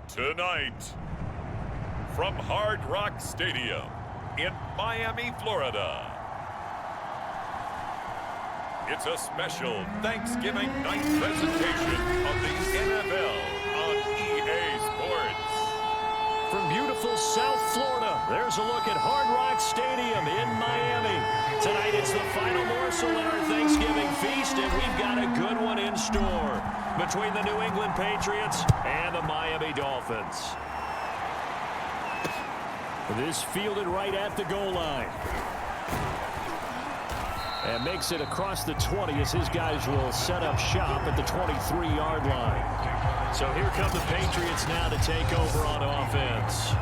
Tonight, from Hard Rock Stadium in Miami, Florida, it's a special Thanksgiving night presentation of the NFL on EA Sports. From beautiful South Florida, there's a look at Hard Rock Stadium in Miami. Tonight it's the final morsel in our Thanksgiving feast, and we've got a good one in store between the New England Patriots and the Miami Dolphins. This fielded right at the goal line. And makes it across the 20 as his guys will set up shop at the 23-yard line. So here come the Patriots now to take over on offense.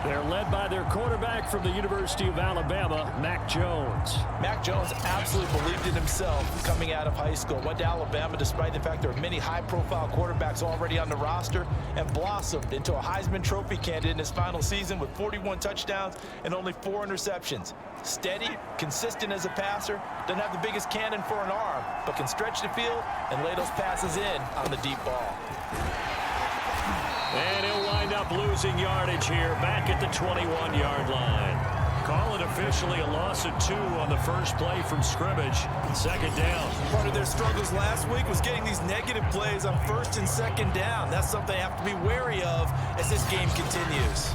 They're led by their quarterback from the University of Alabama, Mac Jones. Mac Jones absolutely believed in himself coming out of high school. Went to Alabama despite the fact there are many high-profile quarterbacks already on the roster, and blossomed into a Heisman Trophy candidate in his final season with 41 touchdowns and only 4 interceptions. Steady, consistent as a passer, doesn't have the biggest cannon for an arm, but can stretch the field and lay those passes in on the deep ball. And he'll wind up losing yardage here back at the 21-yard line. Call it officially a loss of 2 on the first play from scrimmage. Second down. Part of their struggles last week was getting these negative plays on first and second down. That's something they have to be wary of as this game continues.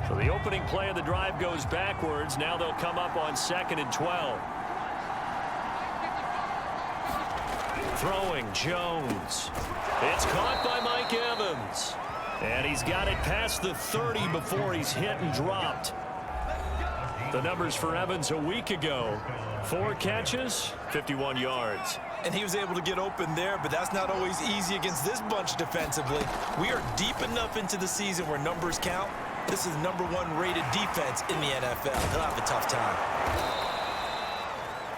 So the opening play of the drive goes backwards. Now they'll come up on 2nd and 12. Throwing Jones. It's caught by Mike Evans. And he's got it past the 30 before he's hit and dropped. The numbers for Evans a week ago: 4 catches, 51 yards. And he was able to get open there, but that's not always easy against this bunch defensively. We are deep enough into the season where numbers count. This is the #1 rated defense in the NFL. He'll have a tough time.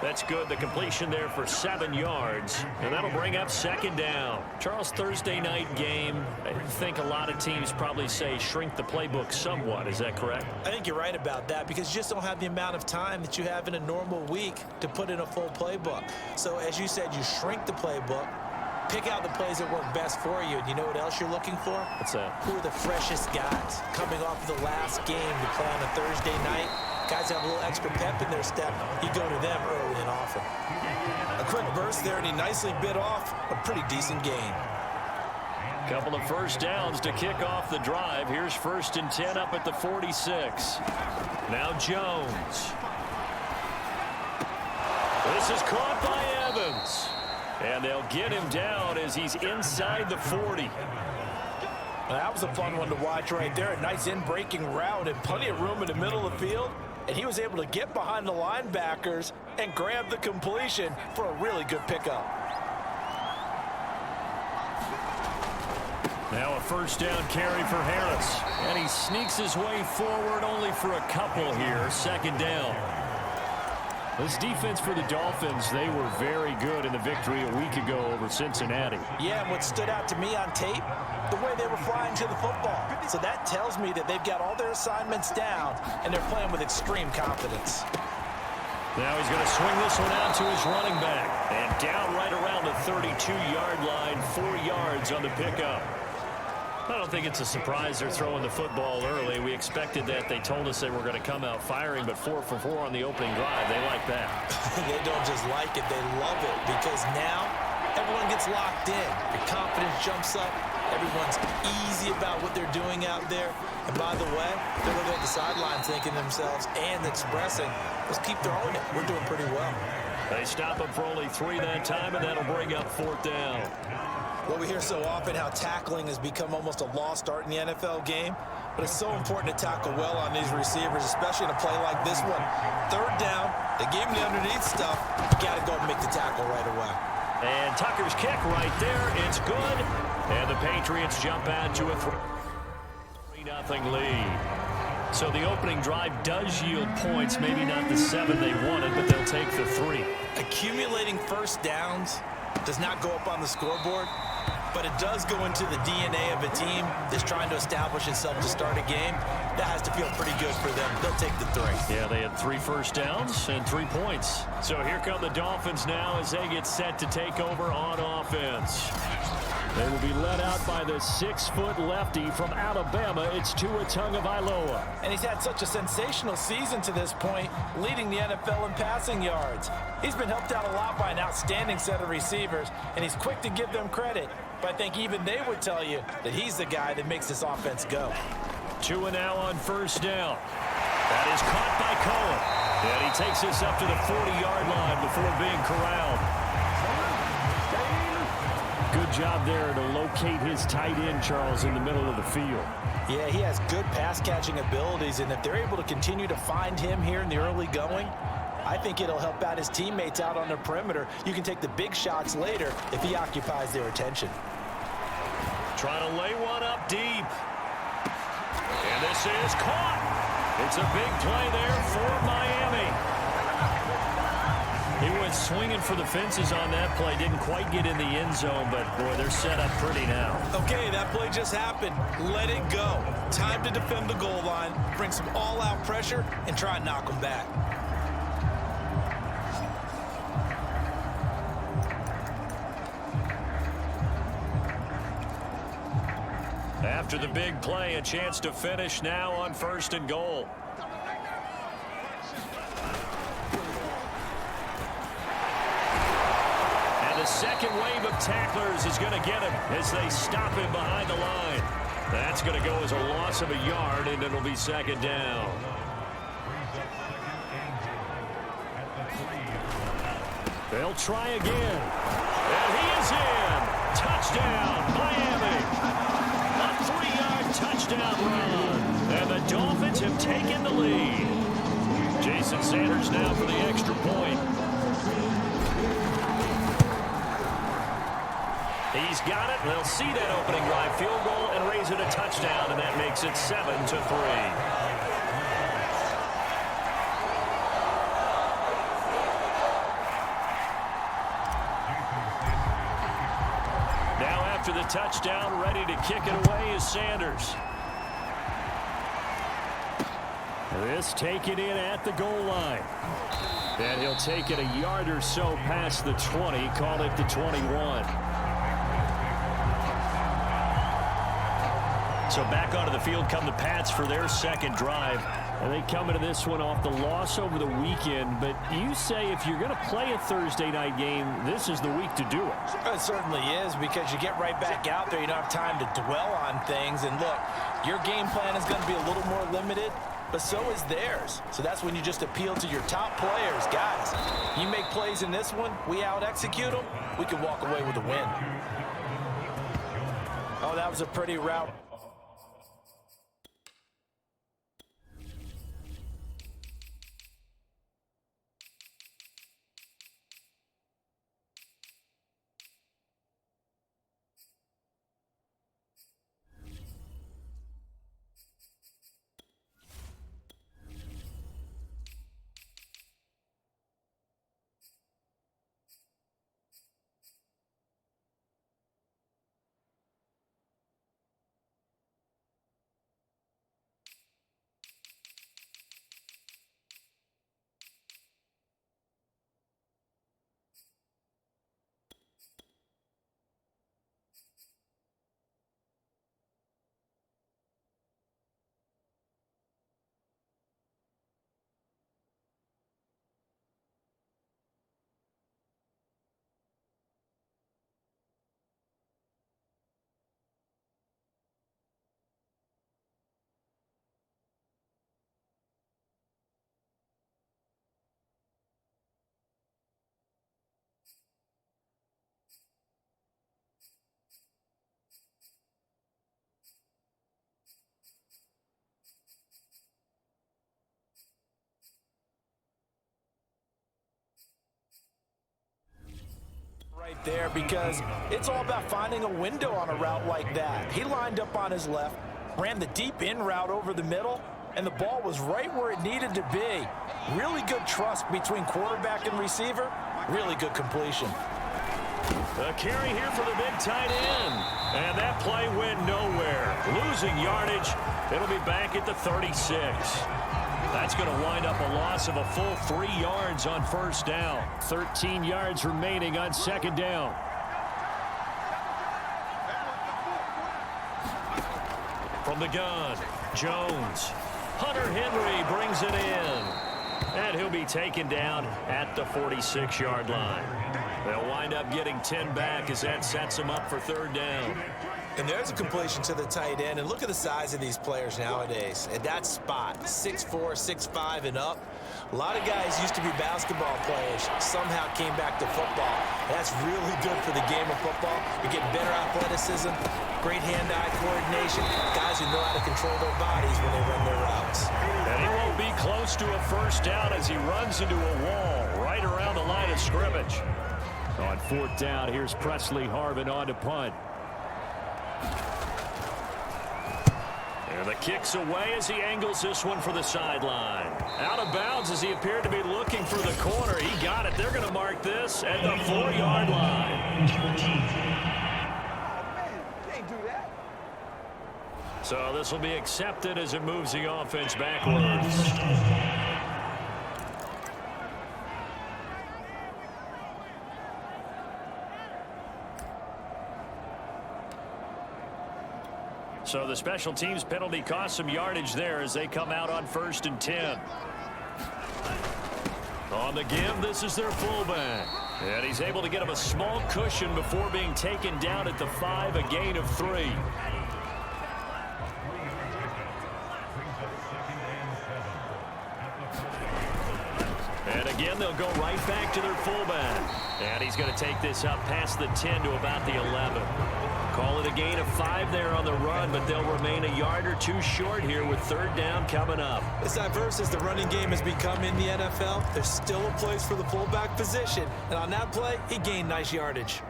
That's good. The completion there for 7 yards. And that'll bring up 2nd down. Charles, Thursday night game, I think a lot of teams probably say shrink the playbook somewhat. Is that correct? I think you're right about that, because you just don't have the amount of time that you have in a normal week to put in a full playbook. So as you said, you shrink the playbook, pick out the plays that work best for you. And you know what else you're looking for? What's that? Who are the freshest guys coming off of the last game to play on a Thursday night? Guys have a little extra pep in their step. You go to them early and often. A quick burst there, and he nicely bit off a pretty decent gain. Couple of first downs to kick off the drive. Here's 1st and 10 up at the 46. Now Jones. This is caught by Evans. And they'll get him down as he's inside the 40. That was a fun one to watch right there. A nice in-breaking route and plenty of room in the middle of the field. And he was able to get behind the linebackers and grab the completion for a really good pickup. Now a first down carry for Harris. And he sneaks his way forward only for a couple here. 2nd down. This defense for the Dolphins, they were very good in the victory a week ago over Cincinnati. Yeah, and what stood out to me on tape, the way they were flying to the football. So that tells me that they've got all their assignments down, and they're playing with extreme confidence. Now he's going to swing this one out to his running back. And down right around the 32-yard line, 4 yards on the pickup. I don't think it's a surprise they're throwing the football early. We expected that. They told us they were going to come out firing, but 4 for 4 on the opening drive. They like that. They don't just like it, they love it, because now everyone gets locked in. Your confidence jumps up. Everyone's easy about what they're doing out there. And by the way, they're looking at the sidelines thinking to themselves and expressing, let's keep throwing it. We're doing pretty well. They stop him for only 3 that time, and that'll bring up 4th down. Well, we hear so often how tackling has become almost a lost art in the NFL game, but it's so important to tackle well on these receivers, especially in a play like this one. 3rd down, they gave him the underneath stuff. You got to go and make the tackle right away. And Tucker's kick right there. It's good. And the Patriots jump out to a 3-0 lead. So the opening drive does yield points, maybe not the 7 they wanted, but they'll take the 3. Accumulating first downs does not go up on the scoreboard, but it does go into the DNA of a team that's trying to establish itself to start a game. That has to feel pretty good for them. They'll take the 3. Yeah, they had 3 first downs and 3 points. So here come the Dolphins now as they get set to take over on offense. They will be led out by the 6-foot lefty from Alabama. It's Tua Tagovailoa. And he's had such a sensational season to this point, leading the NFL in passing yards. He's been helped out a lot by an outstanding set of receivers, and he's quick to give them credit. But I think even they would tell you that he's the guy that makes this offense go. Tua now on first down. That is caught by Cohen. And he takes this up to the 40-yard line before being corralled. Good job there to locate his tight end, Charles, in the middle of the field. Yeah, he has good pass-catching abilities, and if they're able to continue to find him here in the early going, I think it'll help out his teammates out on the perimeter. You can take the big shots later if he occupies their attention. Trying to lay one up deep. And this is caught. It's a big play there for Miami. He went swinging for the fences on that play. Didn't quite get in the end zone, but, boy, they're set up pretty now. Okay, that play just happened. Let it go. Time to defend the goal line, bring some all-out pressure, and try and knock them back. After the big play, a chance to finish now on 1st and goal. And the second wave of tacklers is going to get him as they stop him behind the line. That's going to go as a loss of a yard, and it'll be 2nd down. They'll try again. And he is in. Touchdown, Miami. A 3-yard touchdown run. And the Dolphins have taken the lead. Jason Sanders now for the extra point. He's got it. They'll see that opening drive field goal and raise it a touchdown, and that makes it 7-3. After the touchdown, ready to kick it away is Sanders. This taken in at the goal line. And he'll take it a yard or so past the 20, call it the 21. So back onto the field come the Pats for their second drive. And they come into this one off the loss over the weekend. But you say if you're going to play a Thursday night game, this is the week to do it. It certainly is, because you get right back out there. You don't have time to dwell on things. And look, your game plan is going to be a little more limited, but so is theirs. So that's when you just appeal to your top players. Guys, you make plays in this one, we out-execute them, we can walk away with a win. Oh, that was a pretty route. Right there, because it's all about finding a window on a route like that. He lined up on his left, ran the deep in route over the middle, and the ball was right where it needed to be. Really good trust between quarterback and receiver. Really good completion. A carry here for the big tight end. And that play went nowhere. Losing yardage. It'll be back at the 36. That's going to wind up a loss of a full 3 yards on first down. 13 yards remaining on second down. From the gun, Jones. Hunter Henry brings it in. And he'll be taken down at the 46-yard line. They'll wind up getting 10 back as that sets them up for third down. And there's a completion to the tight end. And look at the size of these players nowadays. At that spot, 6'4", 6'5", and up. A lot of guys used to be basketball players, somehow came back to football. That's really good for the game of football. You're getting better athleticism, great hand-eye coordination, guys who know how to control their bodies when they run their routes. And he won't be close to a first down as he runs into a wall right around the line of scrimmage. On fourth down, here's Presley Harvin on to punt. And the kick's away as he angles this one for the sideline. Out of bounds as he appeared to be looking for the corner. He got it. They're going to mark this at the 4-yard line. So this will be accepted as it moves the offense backwards. So the special teams penalty cost some yardage there as they come out on 1st and 10. On the give, this is their fullback. And he's able to get him a small cushion before being taken down at the 5, a gain of 3. And again, they'll go right back to their fullback. And he's going to take this up past the 10 to about the 11. Call it a gain of 5 there on the run, but they'll remain a yard or 2 short here with third down coming up. As diverse as the running game has become in the NFL, there's still a place for the fullback position. And on that play, he gained nice yardage.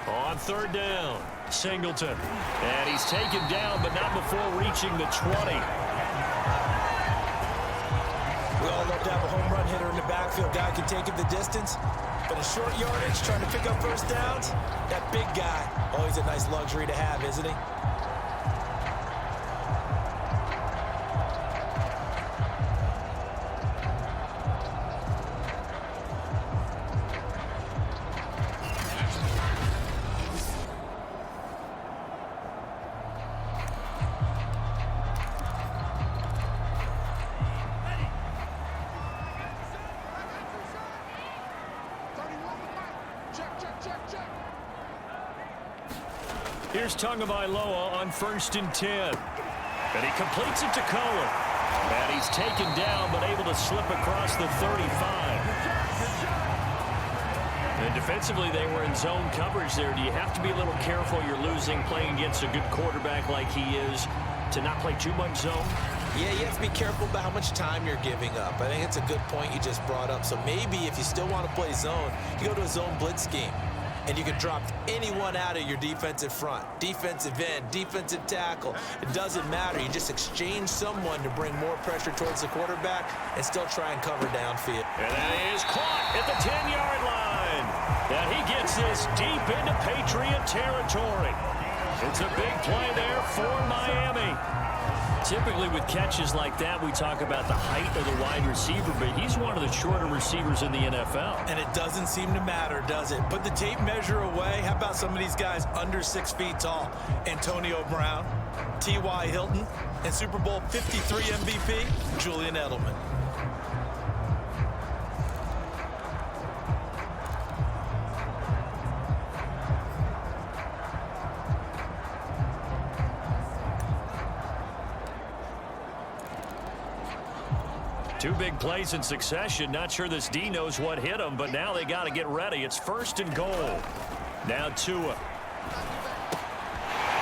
On third down, Singleton. And he's taken down, but not before reaching the 20. We all love to have a home run hitter in the backfield. Guy can take it the distance. But in short yardage, trying to pick up first downs, that big guy, always a nice luxury to have, isn't he? Here's Tagovailoa on 1st and 10. And he completes it to Cohen. And he's taken down, but able to slip across the 35. And defensively, they were in zone coverage there. Do you have to be a little careful? You're losing playing against a good quarterback like he is to not play too much zone? Yeah, you have to be careful about how much time you're giving up. I think it's a good point you just brought up. So maybe if you still want to play zone, you go to a zone blitz scheme. And you can drop anyone out of your defensive front, defensive end, defensive tackle. It doesn't matter. You just exchange someone to bring more pressure towards the quarterback and still try and cover downfield. And that is caught at the 10-yard line. And he gets this deep into Patriot territory. It's a big play there for Miami. Typically with catches like that, we talk about the height of the wide receiver, but he's one of the shorter receivers in the NFL. And it doesn't seem to matter, does it? Put the tape measure away. How about some of these guys under 6 feet tall? Antonio Brown, T.Y. Hilton, and Super Bowl 53 MVP, Julian Edelman. Two big plays in succession. Not sure this D knows what hit him, but now they got to get ready. It's 1st and goal. Now Tua.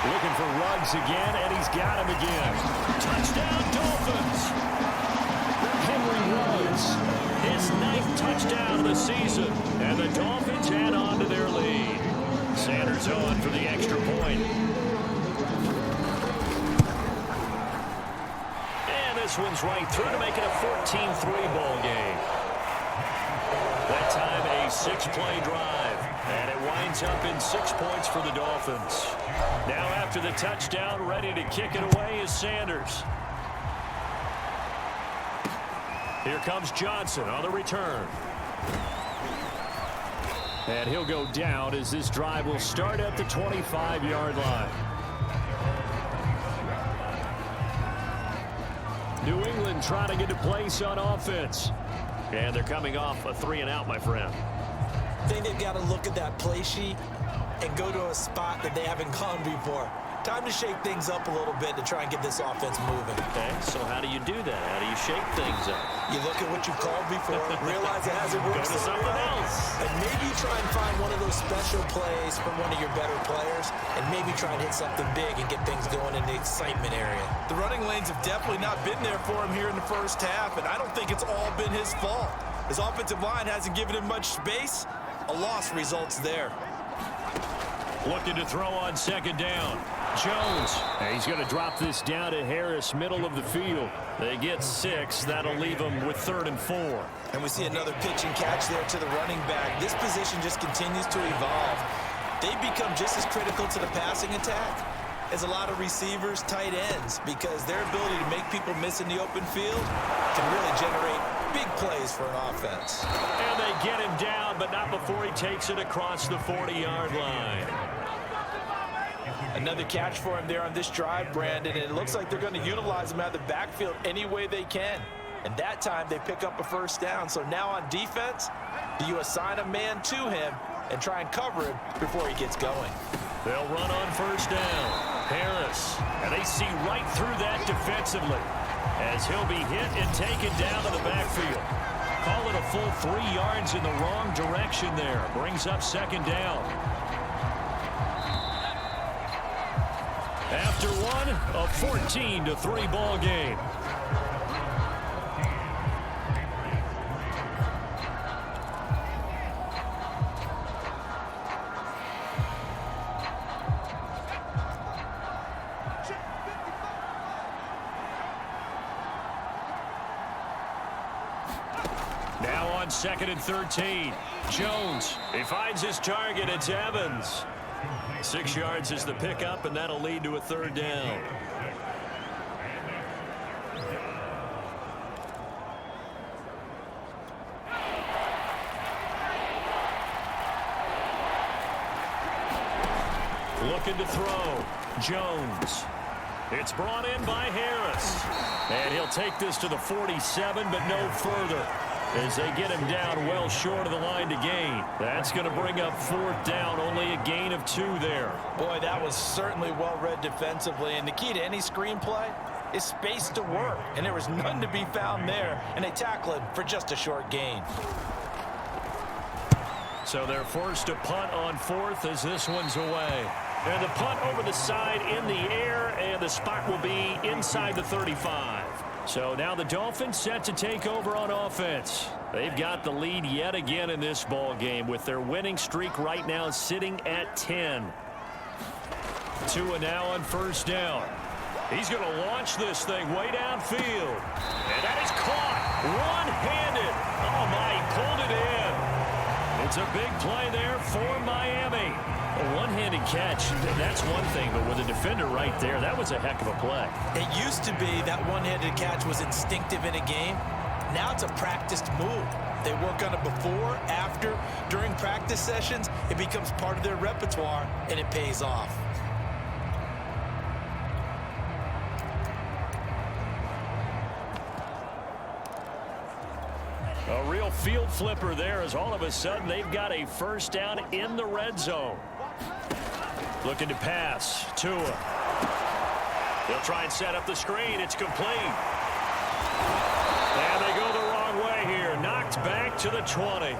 Looking for Ruggs again, and he's got him again. Touchdown, Dolphins. Henry Ruggs, his 9th touchdown of the season, and the Dolphins add on to their lead. Sanders on for the extra point. This one's right through to make it a 14-3 ball game. That time a 6-play drive. And it winds up in 6 points for the Dolphins. Now after the touchdown, ready to kick it away is Sanders. Here comes Johnson on the return. And he'll go down as this drive will start at the 25-yard line. New England trying to get a place on offense. And they're coming off a 3-and-out, my friend. I think they've got to look at that play sheet and go to a spot that they haven't gone before. Time to shake things up a little bit to try and get this offense moving. Okay, so how do you do that? How do you shake things up? You look at what you called before, realize it hasn't worked. Go to something else. And maybe try and find one of those special plays from one of your better players, and maybe try and hit something big and get things going in the excitement area. The running lanes have definitely not been there for him here in the first half, and I don't think it's all been his fault. His offensive line hasn't given him much space. A loss results there. Looking to throw on second down. Jones. And he's going to drop this down to Harris, middle of the field. They get 6. That'll leave them with 3rd and 4. And we see another pitch and catch there to the running back. This position just continues to evolve. They've become just as critical to the passing attack as a lot of receivers, tight ends, because their ability to make people miss in the open field can really generate big plays for an offense. And they get him down, but not before he takes it across the 40-yard line. Another catch for him there on this drive, Brandon, and it looks like they're going to utilize him out of the backfield any way they can. And that time they pick up a first down. So now on defense, do you assign a man to him and try and cover him before he gets going? They'll run on first down. Harris. And they see right through that defensively as he'll be hit and taken down to the backfield. Call it a full 3 yards in the wrong direction there. Brings up second down. After one, a 14-3 ball game. Now on 2nd and 13. Jones. He finds his target. It's Evans. 6 yards is the pickup, and that'll lead to a 3rd down. Looking to throw. Jones. It's brought in by Harris. And he'll take this to the 47, but no further, as they get him down well short of the line to gain. That's going to bring up 4th down, only a gain of 2 there. Boy, that was certainly well read defensively, and the key to any screenplay is space to work, and there was none to be found there, and they tackle him for just a short gain. So they're forced to punt on 4th as this one's away. And the punt over the side in the air, and the spot will be inside the 35. So now the Dolphins set to take over on offense. They've got the lead yet again in this ball game with their winning streak right now sitting at 10. Tua now on first down. He's going to launch this thing way downfield. And that is caught one-handed. Oh, my, he pulled it in. It's a big play there for Miami. A one-handed catch, that's one thing, but with a defender right there, that was a heck of a play. It used to be that one-handed catch was instinctive in a game. Now it's a practiced move. They work on it before, after, during practice sessions. It becomes part of their repertoire, and it pays off. A real field flipper there, as all of a sudden they've got a first down in the red zone. Looking to pass. Tua. They'll try and set up the screen. It's complete. And they go the wrong way here. Knocked back to the 20.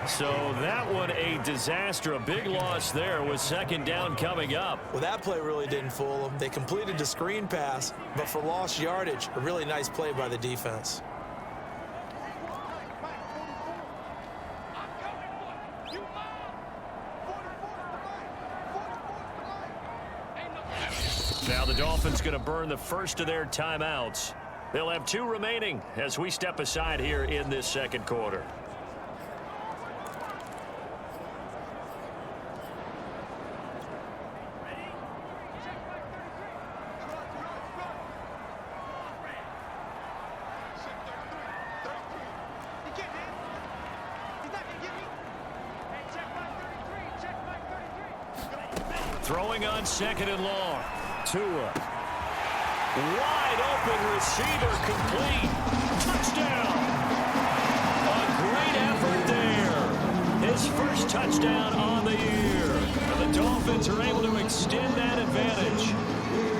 So that one a disaster. A big loss there with second down coming up. Well, that play really didn't fool them. They completed the screen pass, but for lost yardage, a really nice play by the defense. Now the Dolphins going to burn the first of their timeouts. They'll have 2 remaining as we step aside here in this second quarter. Throwing on 2nd and long. Tua. Wide open receiver, complete. Touchdown. A great effort there. His first touchdown on the year. And the Dolphins are able to extend that advantage.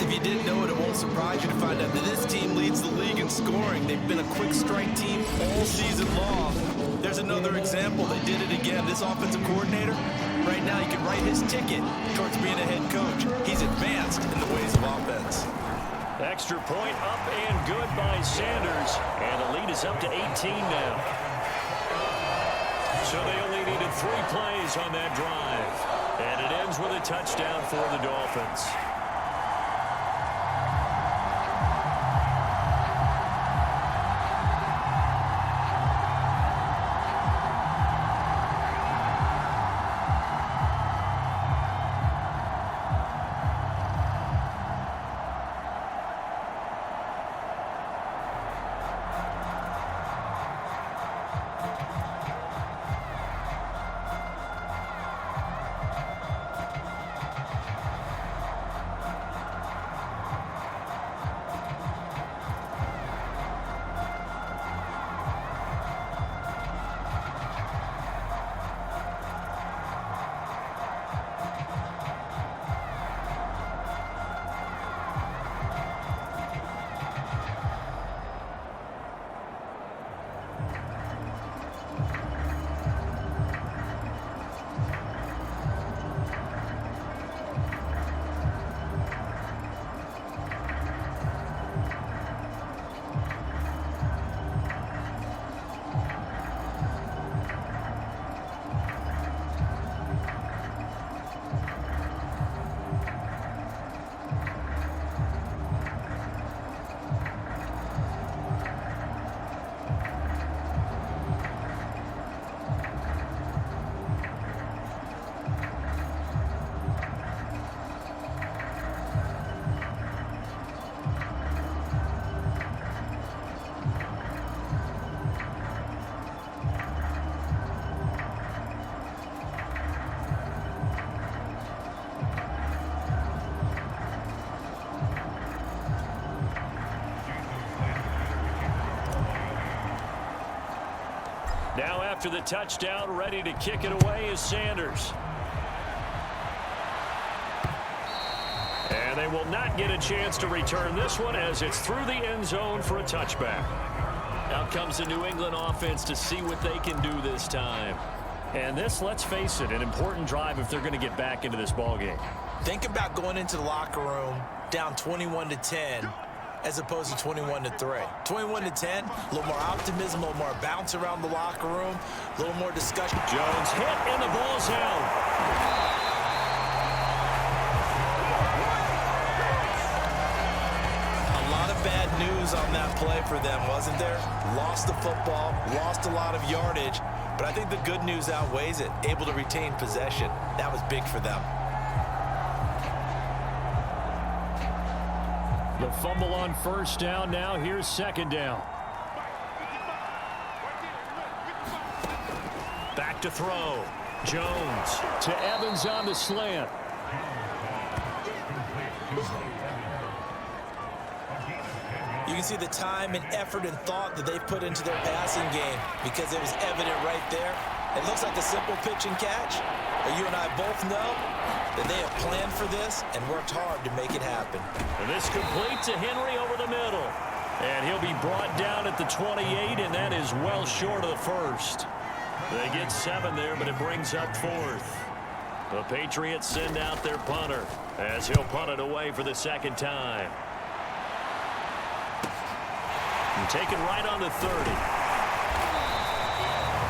If you didn't know it, it won't surprise you to find out that this team leads the league in scoring. They've been a quick strike team all season long. There's another example. They did it again. This offensive coordinator, right now, you can write his ticket towards being a head coach. He's advanced in the ways of offense. Extra point up and good by Sanders. And the lead is up to 18 now. So they only needed 3 plays on that drive. And it ends with a touchdown for the Dolphins. Now after the touchdown, ready to kick it away is Sanders. And they will not get a chance to return this one as it's through the end zone for a touchback. Out comes the New England offense to see what they can do this time. And this, let's face it, an important drive if they're going to get back into this ballgame. Think about going into the locker room down 21-10 as opposed to 21-3. 21-10, a little more optimism, a little more bounce around the locker room, a little more discussion. Jones hit and the ball's out. A lot of bad news on that play for them, wasn't there? Lost the football, lost a lot of yardage, but I think the good news outweighs it. Able to retain possession. That was big for them. The fumble on first down. Now here's second down. Back to throw. Jones to Evans on the slant. You can see the time and effort and thought that they've put into their passing game because it was evident right there. It looks like a simple pitch and catch, but you and I both know that they have planned for this and worked hard to make it happen. And this complete to Henry over the middle. And he'll be brought down at the 28, and that is well short of the first. They get 7 there, but it brings up 4th. The Patriots send out their punter as he'll punt it away for the second time. And taken right on the 30.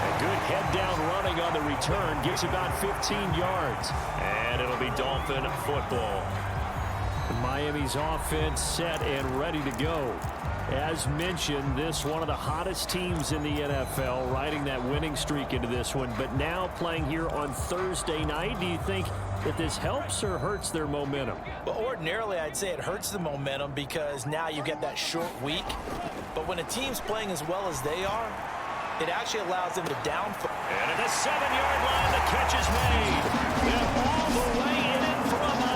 A good head-down running on the return gets about 15 yards. And it'll be Dolphin football. Miami's offense set and ready to go. As mentioned, this one of the hottest teams in the NFL, riding that winning streak into this one, but now playing here on Thursday night. Do you think that this helps or hurts their momentum? Well, ordinarily, I'd say it hurts the momentum because now you get that short week. But when a team's playing as well as they are, it actually allows them to downfield. And at the 7-yard line, the catch is made. They're all the way in it from about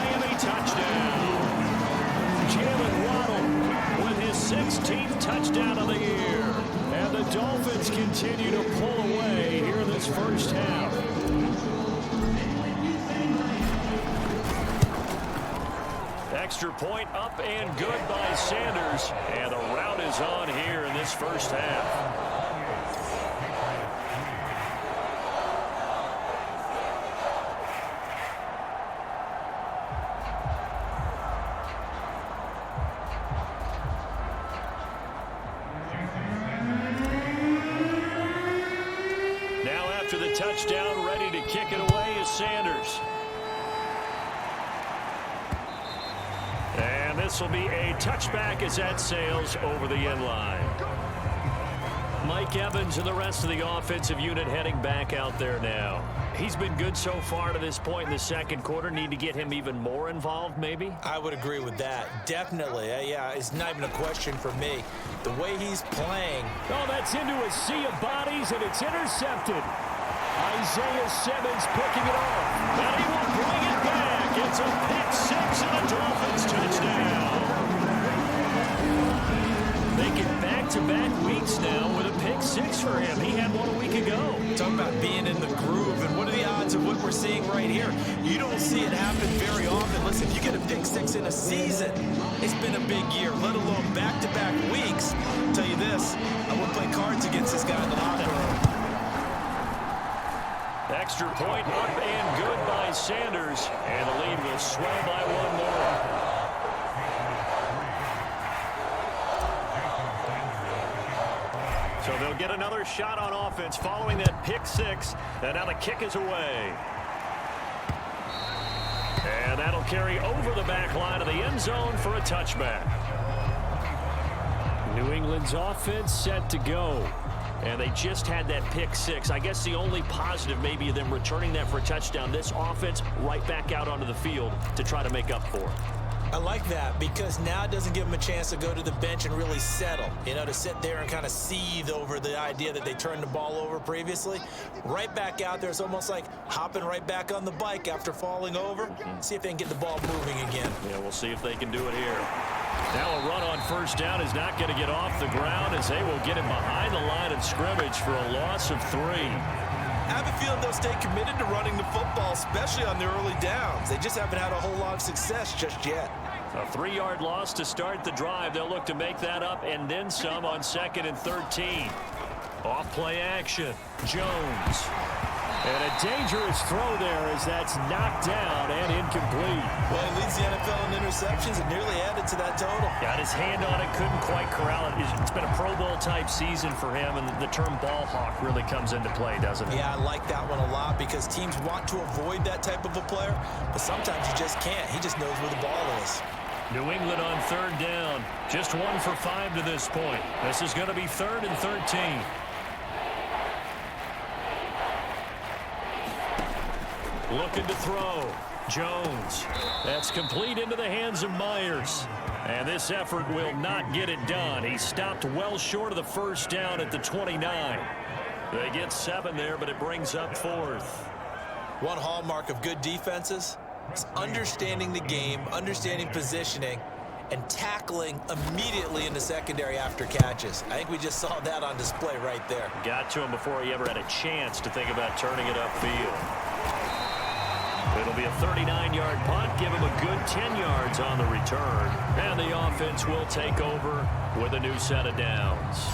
16th touchdown of the year. And the Dolphins continue to pull away here in this first half. Extra point up and good by Sanders. And the rout is on here in this first half. The touchdown, ready to kick it away is Sanders. And this will be a touchback as that sails over the end line. Mike Evans and the rest of the offensive unit heading back out there now. He's been good so far to this point in the second quarter. Need to get him even more involved, maybe? I would agree with that. Definitely. Yeah, it's not even a question for me. The way he's playing. Oh, that's into a sea of bodies, and it's intercepted. Isaiah Simmons picking it off. And he will bring it back. It's a pick six and a Dolphins touchdown. Making back-to-back weeks now with a pick six for him. He had one a week ago. Talking about being in the groove, and what are the odds of what we're seeing right here? You don't see it happen very often. Listen, you get a pick six in a season, it's been a big year, let alone back-to-back weeks. I'll tell you this, I wouldn't play cards against this guy in the locker room. Extra point up and good by Sanders. And the lead will swell by one more. So they'll get another shot on offense following that pick six. And now the kick is away. And that'll carry over the back line of the end zone for a touchback. New England's offense set to go. And they just had that pick six. I guess the only positive maybe of them returning that for a touchdown. This offense right back out onto the field to try to make up for it. I like that because now it doesn't give them a chance to go to the bench and really settle. You know, to sit there and kind of seethe over the idea that they turned the ball over previously. Right back out there. It's almost like hopping right back on the bike after falling over. See if they can get the ball moving again. Yeah, we'll see if they can do it here. Now a run on first down is not going to get off the ground as they will get him behind the line of scrimmage for a loss of 3. I have a feeling they'll stay committed to running the football, especially on the early downs. They just haven't had a whole lot of success just yet. A 3-yard loss to start the drive. They'll look to make that up and then some on 2nd and 13. Off play action. Jones. And a dangerous throw there as that's knocked down and incomplete. Well, he leads the NFL in interceptions and nearly added to that total. Got his hand on it, couldn't quite corral it. It's been a Pro Bowl type season for him, and the term ball hawk really comes into play, doesn't it? Yeah, I like that one a lot because teams want to avoid that type of a player, but sometimes you just can't. He just knows where the ball is. New England on 3rd down. Just 1 for 5 to this point. This is going to be 3rd and 13. Looking to throw. Jones. That's complete into the hands of Myers. And this effort will not get it done. He stopped well short of the first down at the 29. They get 7 there, but it brings up 4th. One hallmark of good defenses is understanding the game, understanding positioning, and tackling immediately in the secondary after catches. I think we just saw that on display right there. Got to him before he ever had a chance to think about turning it upfield. It'll be a 39-yard punt. Give him a good 10 yards on the return. And the offense will take over with a new set of downs.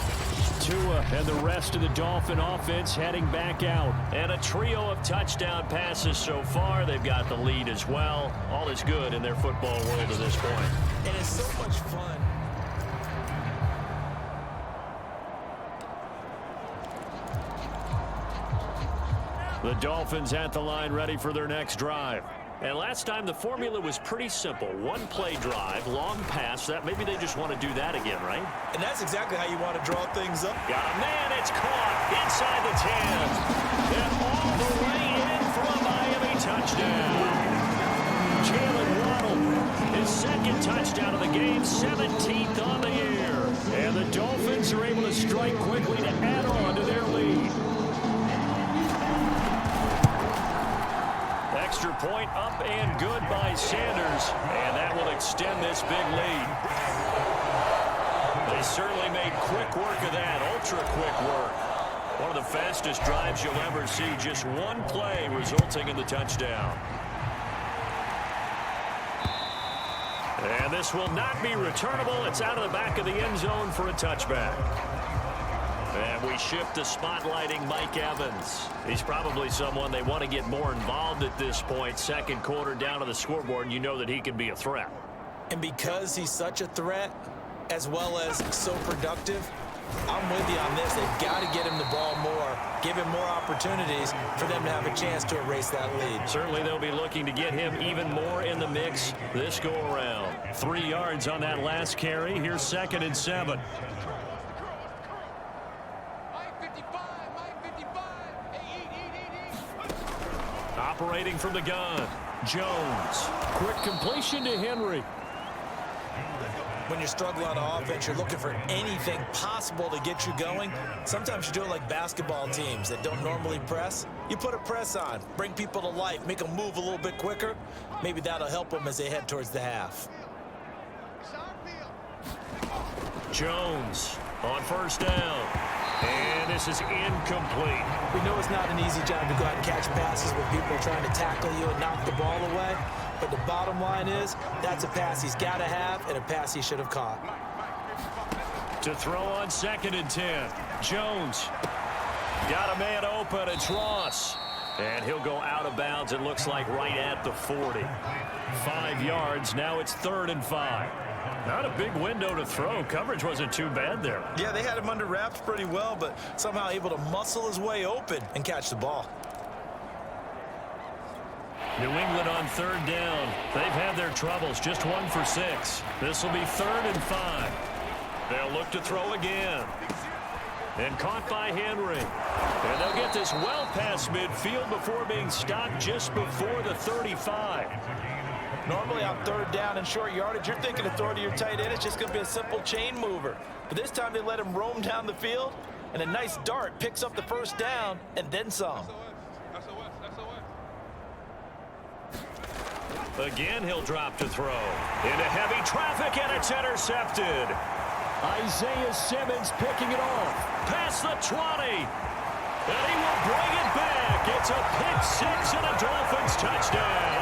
Tua and the rest of the Dolphin offense heading back out. And a trio of touchdown passes so far. They've got the lead as well. All is good in their football world at this point. And it's so much fun. The Dolphins at the line ready for their next drive. And last time the formula was pretty simple. 1-play drive, long pass. That maybe they just want to do that again, right? And that's exactly how you want to draw things up. Got a man, it's caught inside the 10. And all the way in for a Miami touchdown. Jalen Waddle, his 2nd touchdown of the game, 17th on the year. And the Dolphins are able to strike quickly to add on to their lead. Extra point up and good by Sanders, and that will extend this big lead. certainly made quick work of that, ultra-quick work. One of the fastest drives you'll ever see, just one play resulting in the touchdown. And this will not be returnable. It's out of the back of the end zone for a touchback. And we shift to spotlighting Mike Evans. He's probably someone they want to get more involved at this point. Second quarter down to the scoreboard, and you know that he can be a threat. And because he's such a threat, as well as so productive, I'm with you on this. They've got to get him the ball more, give him more opportunities for them to have a chance to erase that lead. Certainly they'll be looking to get him even more in the mix this go-around. 3 yards on that last carry. Here's 2nd and 7. Operating from the gun, Jones. Quick completion to Henry. When you're struggling on offense, you're looking for anything possible to get you going. Sometimes you do it like basketball teams that don't normally press. You put a press on, bring people to life, make them move a little bit quicker. Maybe that'll help them as they head towards the half. Jones on 1st down. And this is incomplete. We know it's not an easy job to go out and catch passes when people are trying to tackle you and knock the ball away. But the bottom line is, that's a pass he's got to have and a pass he should have caught. To throw on 2nd and 10. Jones. Got a man open. It's Ross. And he'll go out of bounds, it looks like, right at the 40. 5 yards. Now it's 3rd and 5. Not a big window to throw. Coverage wasn't too bad there. Yeah, they had him under wraps pretty well, but somehow able to muscle his way open and catch the ball. New England on 3rd down. They've had their troubles. Just 1 for 6. This will be 3rd and 5. They'll look to throw again. And caught by Henry. And they'll get this well past midfield before being stopped just before the 35. Normally on 3rd down and short yardage, you're thinking of throwing to your tight end. It's just going to be a simple chain mover. But this time they let him roam down the field, and a nice dart picks up the 1st down and then some. Again, he'll drop to throw. Into heavy traffic, and it's intercepted. Isaiah Simmons picking it off. Past the 20. And he will bring it back. It's a pick 6 and a Dolphins touchdown.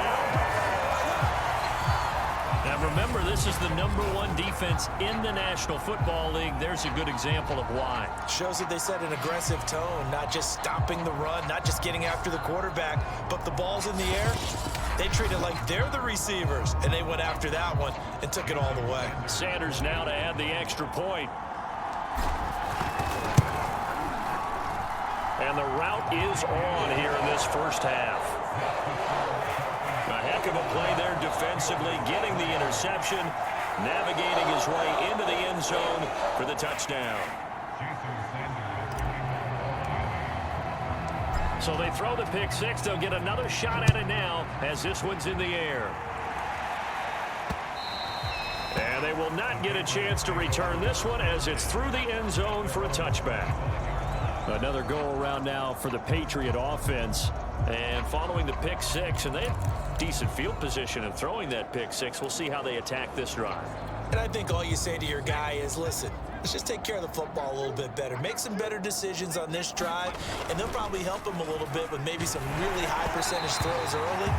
Now remember, this is the #1 defense in the National Football League. There's a good example of why. Shows that they set an aggressive tone, not just stopping the run, not just getting after the quarterback, but the ball's in the air. They treat it like they're the receivers, and they went after that one and took it all the way. Sanders now to add the extra point. And the route is on here in this 1st half. A heck of a play there defensively, getting the interception, navigating his way into the end zone for the touchdown. So they throw the pick 6. They'll get another shot at it now as this one's in the air. And they will not get a chance to return this one as it's through the end zone for a touchback. Another go-around now for the Patriot offense. And following the pick 6, and they have decent field position in throwing that pick 6. We'll see how they attack this drive. And I think all you say to your guy is, listen, let's just take care of the football a little bit better. Make some better decisions on this drive, and they'll probably help him a little bit with maybe some really high percentage throws early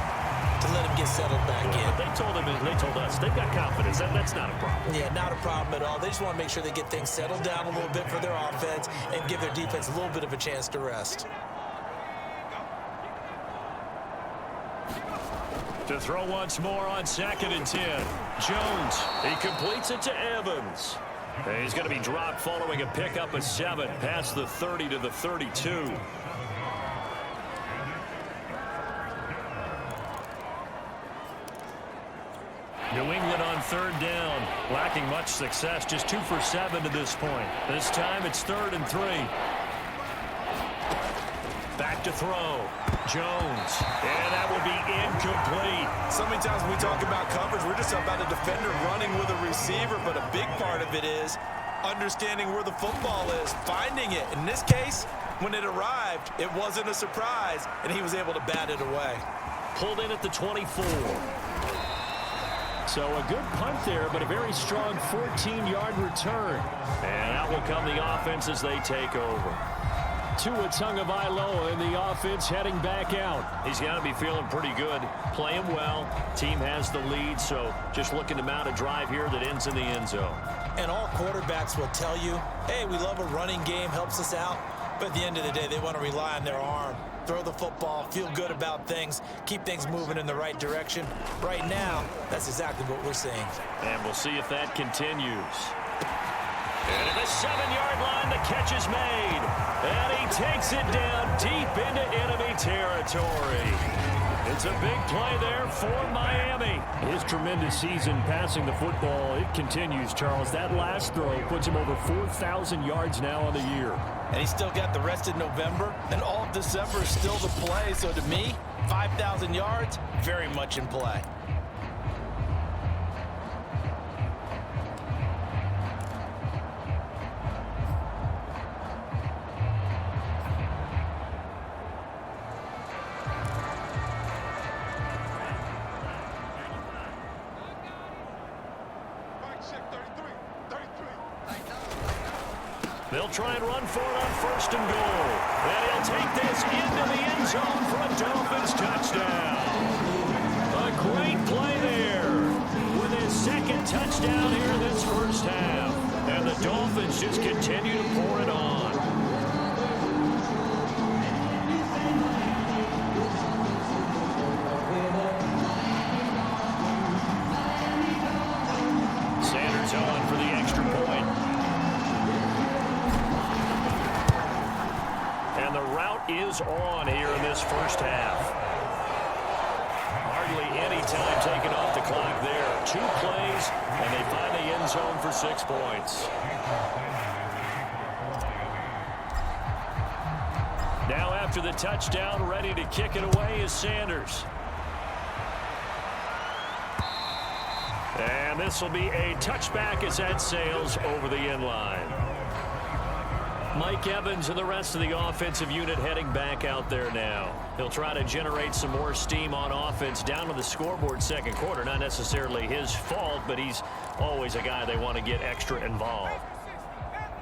to let him get settled back in. They told us they've got confidence. That's not a problem. Yeah, not a problem at all. They just want to make sure they get things settled down a little bit for their offense and give their defense a little bit of a chance to rest. To throw once more on 2nd and 10. Jones, he completes it to Evans. And he's going to be dropped following a pickup of 7 past the 30 to the 32. New England on 3rd down, lacking much success, just 2 for 7 to this point. This time it's 3rd and 3. Back to throw. Jones. And that will be incomplete. So many times when we talk about coverage, we're just talking about a defender running with a receiver, but a big part of it is understanding where the football is, finding it. In this case, when it arrived, it wasn't a surprise, and he was able to bat it away. Pulled in at the 24. So a good punt there, but a very strong 14-yard return. And out will come the offense as they take over. Tua Tagovailoa in the offense heading back out. He's got to be feeling pretty good, playing well. Team has the lead, so just looking to mount a drive here that ends in the end zone. And all quarterbacks will tell you, hey, we love a running game, helps us out. But at the end of the day, they want to rely on their arm. Throw the football, feel good about things, keep things moving in the right direction. Right now, that's exactly what we're seeing. And we'll see if that continues. And at the 7-yard line, the catch is made. And he takes it down deep into enemy territory. It's a big play there for Miami. His tremendous season passing the football, it continues, Charles. That last throw puts him over 4,000 yards now on the year. And he's still got the rest of November, and all of December is still to play. So to me, 5,000 yards, very much in play. They'll try and run for it on 1st and goal. And he'll take this into the end zone for a Dolphins touchdown. A great play there with his 2nd touchdown here in this first half. And the Dolphins just continue to pour it on. Sanders on for the extra point. And the route is on here in this first half. Hardly any time taken off the clock there. 2 plays, and they find the end zone for 6 points. Now after the touchdown, ready to kick it away is Sanders. And this will be a touchback as that sails over the end line. Mike Evans and the rest of the offensive unit heading back out there now. He'll try to generate some more steam on offense down to the scoreboard second quarter. Not necessarily his fault, but he's always a guy they want to get extra involved.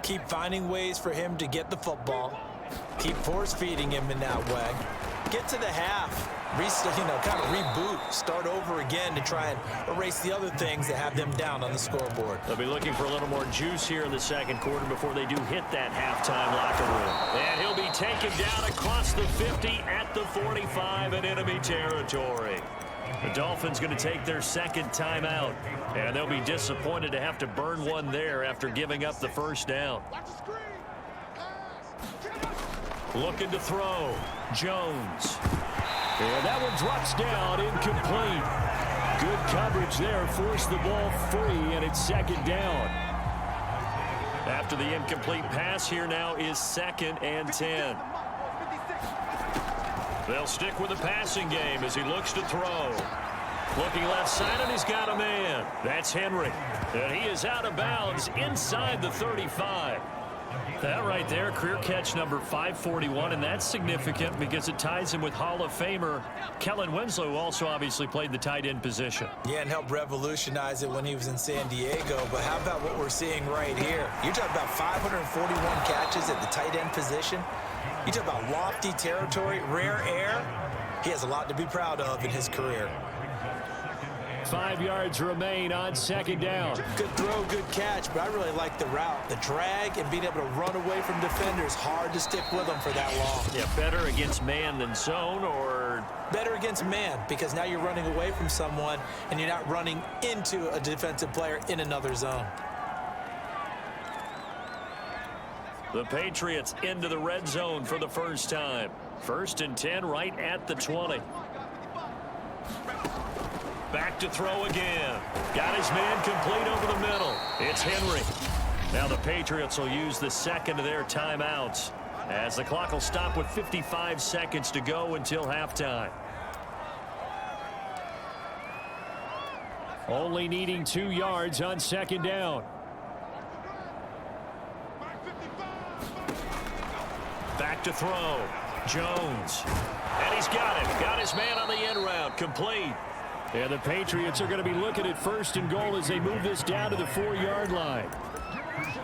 Keep finding ways for him to get the football. Keep force-feeding him in that way. Get to the half. Kind of reboot, start over again to try and erase the other things that have them down on the scoreboard. They'll be looking for a little more juice here in the second quarter before they do hit that halftime locker room. And he'll be taken down across the 50 at the 45 in enemy territory. The Dolphins going to take their 2nd timeout, and they'll be disappointed to have to burn one there after giving up the first down. Looking to throw. Jones. And that one drops down, incomplete. Good coverage there, forced the ball free, and it's 2nd down. After the incomplete pass, here now is 2nd and 10. They'll stick with the passing game as he looks to throw. Looking left side, and he's got a man. That's Henry. And he is out of bounds inside the 35. That right there, career catch number 541, and that's significant because it ties him with Hall of Famer Kellen Winslow, who also obviously played the tight end position. Yeah, and helped revolutionize it when he was in San Diego. But how about what we're seeing right here? You're talking about 541 catches at the tight end position. You talk about lofty territory, rare air. He has a lot to be proud of in his career. 5 yards remain on 2nd down. Good throw, good catch, but I really like the route. The drag and being able to run away from defenders. Hard to stick with them for that long. Yeah, better against man than zone, or? Better against man, because now you're running away from someone and you're not running into a defensive player in another zone. The Patriots into the red zone for the first time. 1st and 10 right at the 20. Back to throw again. Got his man complete over the middle. It's Henry. Now the Patriots will use the 2nd of their timeouts as the clock will stop with 55 seconds to go until halftime. Only needing 2 yards on 2nd down. Back to throw. Jones. And he's got it. Got his man on the end route. Complete. And the Patriots are going to be looking at 1st and goal as they move this down to the 4-yard line.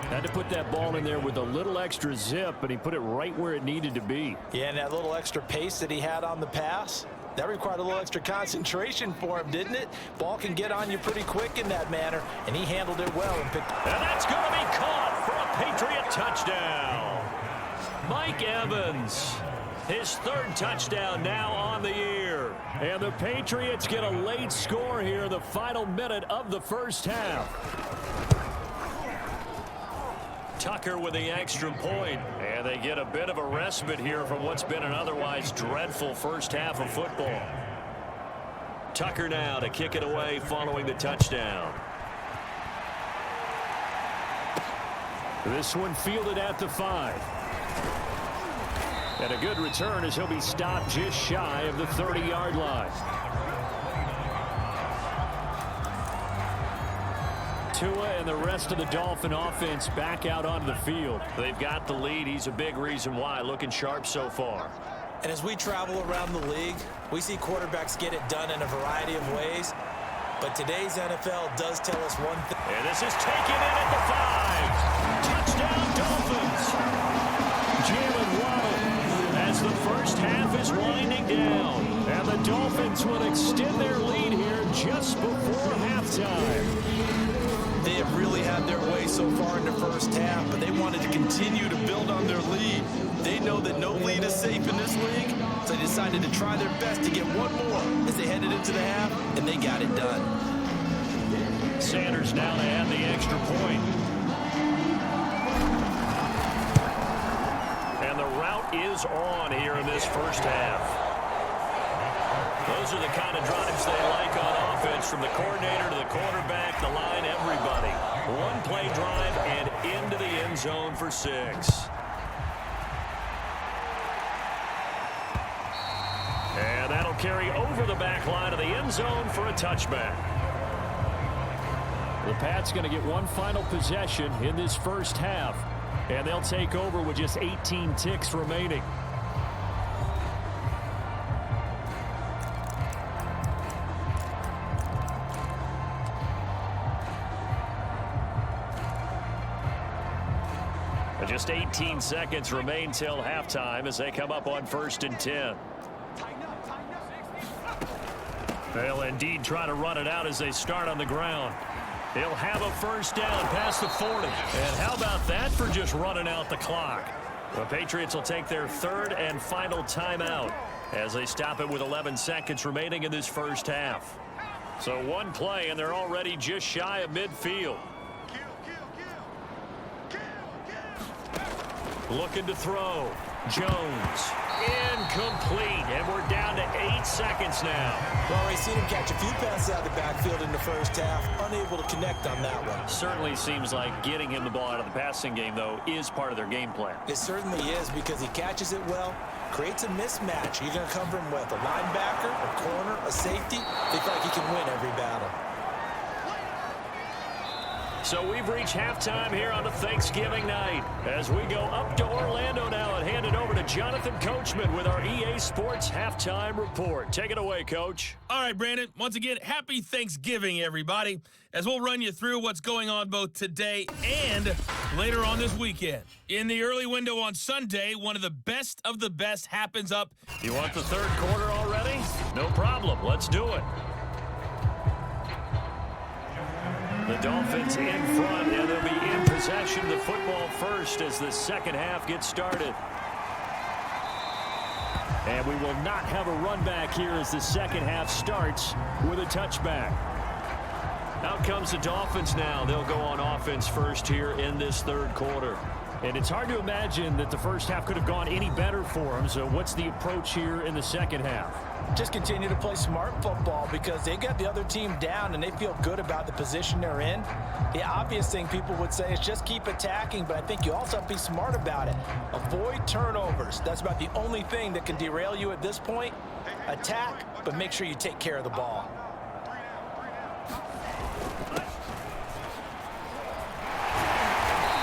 Had to put that ball in there with a little extra zip, but he put it right where it needed to be. Yeah, and that little extra pace that he had on the pass, that required a little extra concentration for him, didn't it? Ball can get on you pretty quick in that manner, and he handled it well. And that's going to be caught for a Patriot touchdown. Mike Evans, his 3rd touchdown now on the year. And the Patriots get a late score here in the final minute of the first half. Tucker with the extra point, and they get a bit of a respite here from what's been an otherwise dreadful first half of football. Tucker now to kick it away following the touchdown. This one fielded at the 5. And a good return as he'll be stopped just shy of the 30-yard line. Tua and the rest of the Dolphin offense back out onto the field. They've got the lead. He's a big reason why. Looking sharp so far. And as we travel around the league, we see quarterbacks get it done in a variety of ways. But today's NFL does tell us one thing. And this is taken in at the 5. Touchdown Dolphins. Jalen Waddle as the first half is winding down. And the Dolphins will extend their lead here just before halftime. They have really had their way so far in the first half, but they wanted to continue to build on their lead. They know that no lead is safe in this league, so they decided to try their best to get one more as they headed into the half, and they got it done. Sanders now to add the extra point. And the route is on here in this first half. Those are the kind of drives they like on offense, from the coordinator to the quarterback, the line, everybody. One play drive and into the end zone for 6. And that'll carry over the back line of the end zone for a touchback. The Pats going to get one final possession in this first half, and they'll take over with just 18 ticks remaining. Just 18 seconds remain till halftime as they come up on 1st and 10. They'll indeed try to run it out as they start on the ground. He'll have a first down past the 40. And how about that for just running out the clock? The Patriots will take their 3rd and final timeout as they stop it with 11 seconds remaining in this first half. So one play and they're already just shy of midfield. Looking to throw. Jones. Incomplete. And we're down to 8 seconds now. Well, we've seen him catch a few passes out of the backfield in the first half. Unable to connect on that one. Certainly seems like getting him the ball out of the passing game, though, is part of their game plan. It certainly is, because he catches it well, creates a mismatch. He's going to come from with a linebacker, a corner, a safety. They feel like he can win every battle. So we've reached halftime here on a Thanksgiving night as we go up to Orlando now and hand it over to Jonathan Coachman with our EA Sports Halftime Report. Take it away, Coach. All right, Brandon. Once again, happy Thanksgiving, everybody, as we'll run you through what's going on both today and later on this weekend. In the early window on Sunday, one of the best happens up. You want the third quarter already? No problem. Let's do it. The Dolphins in front, and they'll be in possession of the football first as the second half gets started. And we will not have a run back here as the second half starts with a touchback. Out comes the Dolphins now. They'll go on offense first here in this third quarter. And it's hard to imagine that the first half could have gone any better for them. So what's the approach here in the second half? Just continue to play smart football, because they got the other team down and they feel good about the position they're in. The obvious thing people would say is just keep attacking, but I think you also have to be smart about it. Avoid turnovers. That's about the only thing that can derail you at this point. Attack, but make sure you take care of the ball.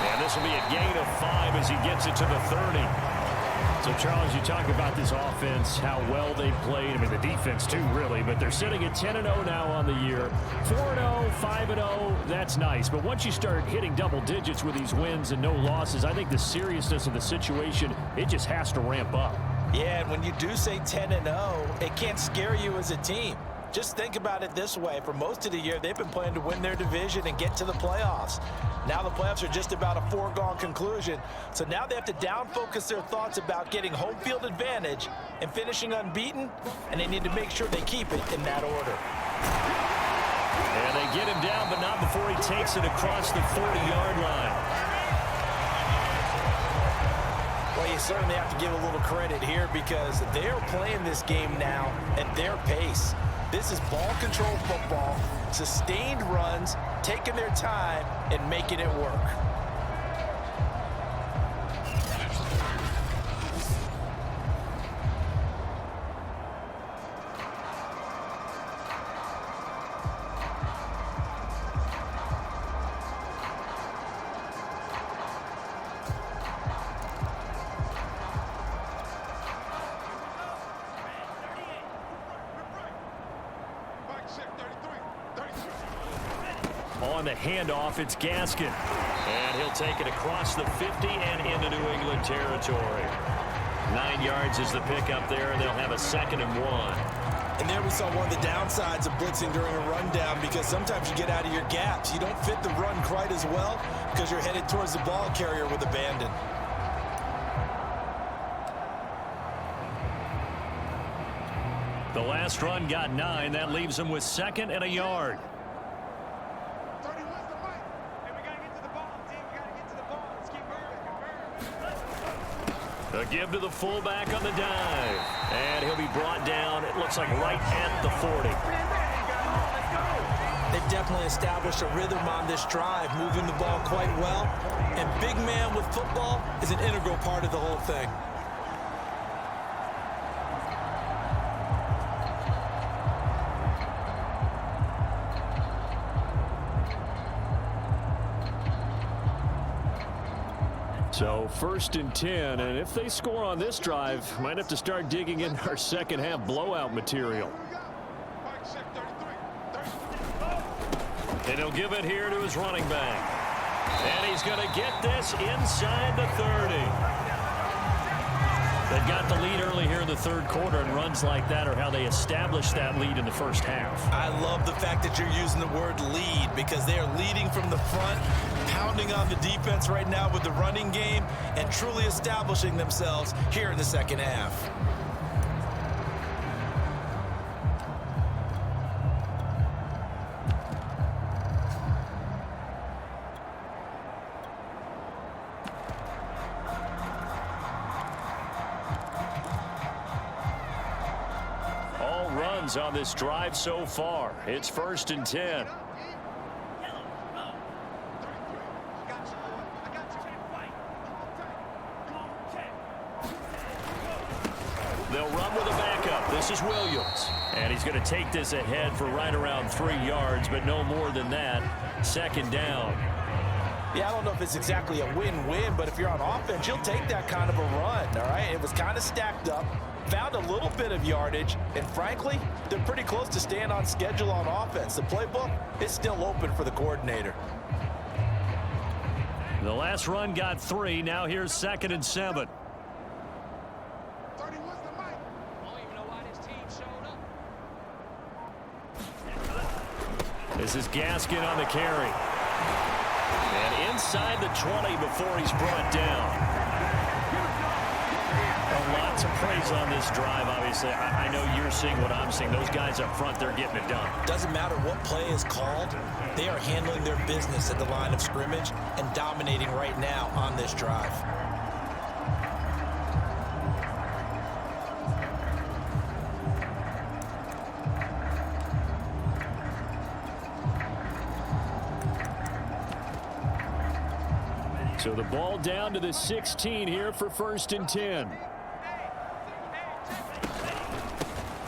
And this will be a gain of 5 as he gets it to the 30. So, Charles, you talk about this offense, how well they played. I mean, the defense, too, really. But they're sitting at 10-0 now on the year. 4-0, 5-0, that's nice. But once you start hitting double digits with these wins and no losses, I think the seriousness of the situation, it just has to ramp up. Yeah, and when you do say 10-0, it can't scare you as a team. Just think about it this way. For most of the year, they've been playing to win their division and get to the playoffs. Now the playoffs are just about a foregone conclusion. So now they have to down-focus their thoughts about getting home field advantage and finishing unbeaten, and they need to make sure they keep it in that order. And they get him down, but not before he takes it across the 40-yard line. Well, you certainly have to give a little credit here because they're playing this game now at their pace. This is ball control football, sustained runs, taking their time and making it work. On the handoff, it's Gaskin. And he'll take it across the 50 and into New England territory. 9 yards is the pickup there, and they'll have a 2nd and 1. And there we saw one of the downsides of blitzing during a rundown because sometimes you get out of your gaps. You don't fit the run quite as well because you're headed towards the ball carrier with abandon. The last run got 9. That leaves them with 2nd and a yard. A give to the fullback on the dive. And he'll be brought down, it looks like right at the 40. They've definitely established a rhythm on this drive, moving the ball quite well. And big man with football is an integral part of the whole thing. So 1st and 10, and if they score on this drive, might have to start digging in our second half blowout material. And he'll give it here to his running back. And he's going to get this inside the 30. They got the lead early here in the 3rd quarter, and runs like that are how they established that lead in the 1st half. I love the fact that you're using the word lead because they are leading from the front, pounding on the defense right now with the running game, and truly establishing themselves here in the 2nd half. On this drive so far. It's 1st and 10. They'll run with a backup. This is Williams. And he's going to take this ahead for right around 3 yards, but no more than that. 2nd down. Yeah, I don't know if it's exactly a win-win, but if you're on offense, you'll take that kind of a run, all right? It was kind of stacked up. Found a little bit of yardage, and frankly, they're pretty close to staying on schedule on offense. The playbook is still open for the coordinator. The last run got 3. Now here's 2nd and 7. This is Gaskin on the carry. And inside the 20 before he's brought down. Lots of praise on this drive, obviously. I know you're seeing what I'm seeing. Those guys up front, they're getting it done. Doesn't matter what play is called. They are handling their business at the line of scrimmage and dominating right now on this drive. So the ball down to the 16 here for 1st and 10.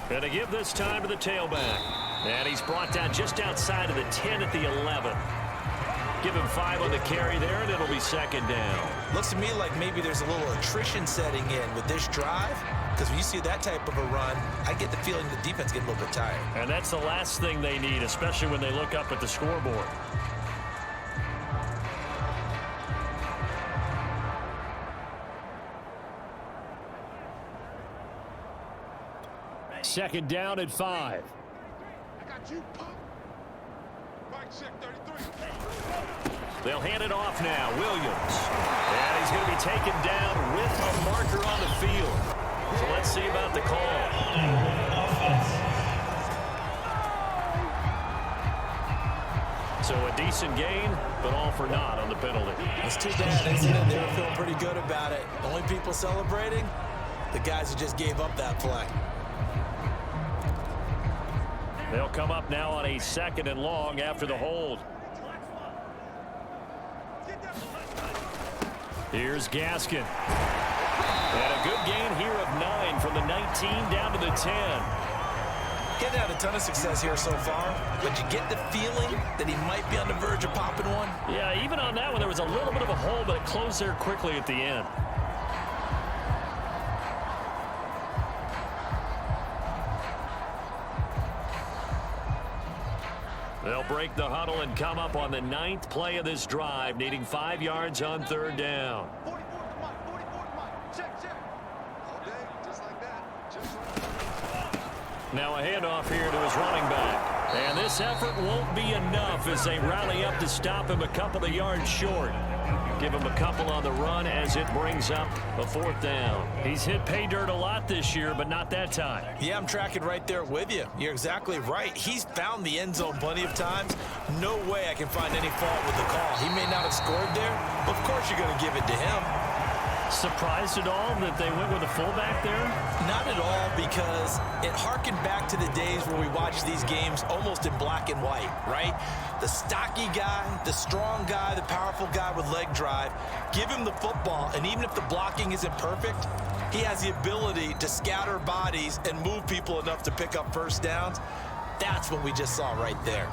And to give this time to the tailback. And he's brought down just outside of the 10 at the 11. Give him 5 on the carry there, and it'll be second down. Looks to me like maybe there's a little attrition setting in with this drive, because when you see that type of a run, I get the feeling the defense getting a little bit tired. And that's the last thing they need, especially when they look up at the scoreboard. Second down at 5. I got you, pump. Right check 33. They'll hand it off now. Williams. And he's going to be taken down with a marker on the field. So let's see about the call. So a decent gain, but all for naught on the penalty. It's too bad, isn't it? They were feeling pretty good about it. The only people celebrating, the guys who just gave up that play. They'll come up now on a 2nd and long after the hold. Here's Gaskin. And a good gain here of 9 from the 19 down to the 10. Getting had a ton of success here so far, but you get the feeling that he might be on the verge of popping one. Yeah, even on that one, there was a little bit of a hole, but it closed there quickly at the end. They'll break the huddle and come up on the 9th play of this drive, needing 5 yards on 3rd down. 44 to Mike, 44 to Mike. Check. All day, just like that. Just like that. Now a handoff here to his running back. And this effort won't be enough as they rally up to stop him a couple of yards short. Give him a couple on the run as it brings up a 4th down. He's hit pay dirt a lot this year, but not that time. Yeah, I'm tracking right there with you. You're exactly right. He's found the end zone plenty of times. No way I can find any fault with the call. He may not have scored there, but of course you're going to give it to him. Surprised at all that they went with a fullback there? Not at all, because it harkened back to the days where we watched these games almost in black and white, right? The stocky guy, the strong guy, the powerful guy with leg drive. Give him the football, and even if the blocking isn't perfect, he has the ability to scatter bodies and move people enough to pick up first downs. That's what we just saw right there.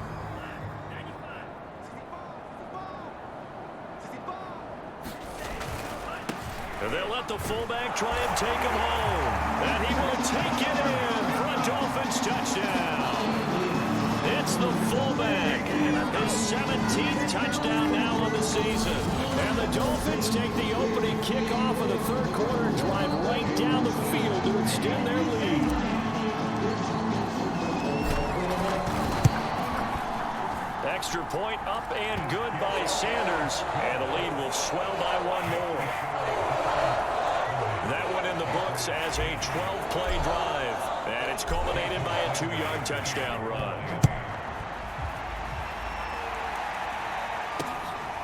And they'll let the fullback try and take him home. And he will take it in for a Dolphins touchdown. It's the fullback. His 17th touchdown now on the season. And the Dolphins take the opening kickoff of the 3rd quarter and drive right down the field to extend their lead. Extra point up and good by Sanders. And the lead will swell by 1 more. That one in the books as a 12-play drive. And it's culminated by a 2-yard touchdown run.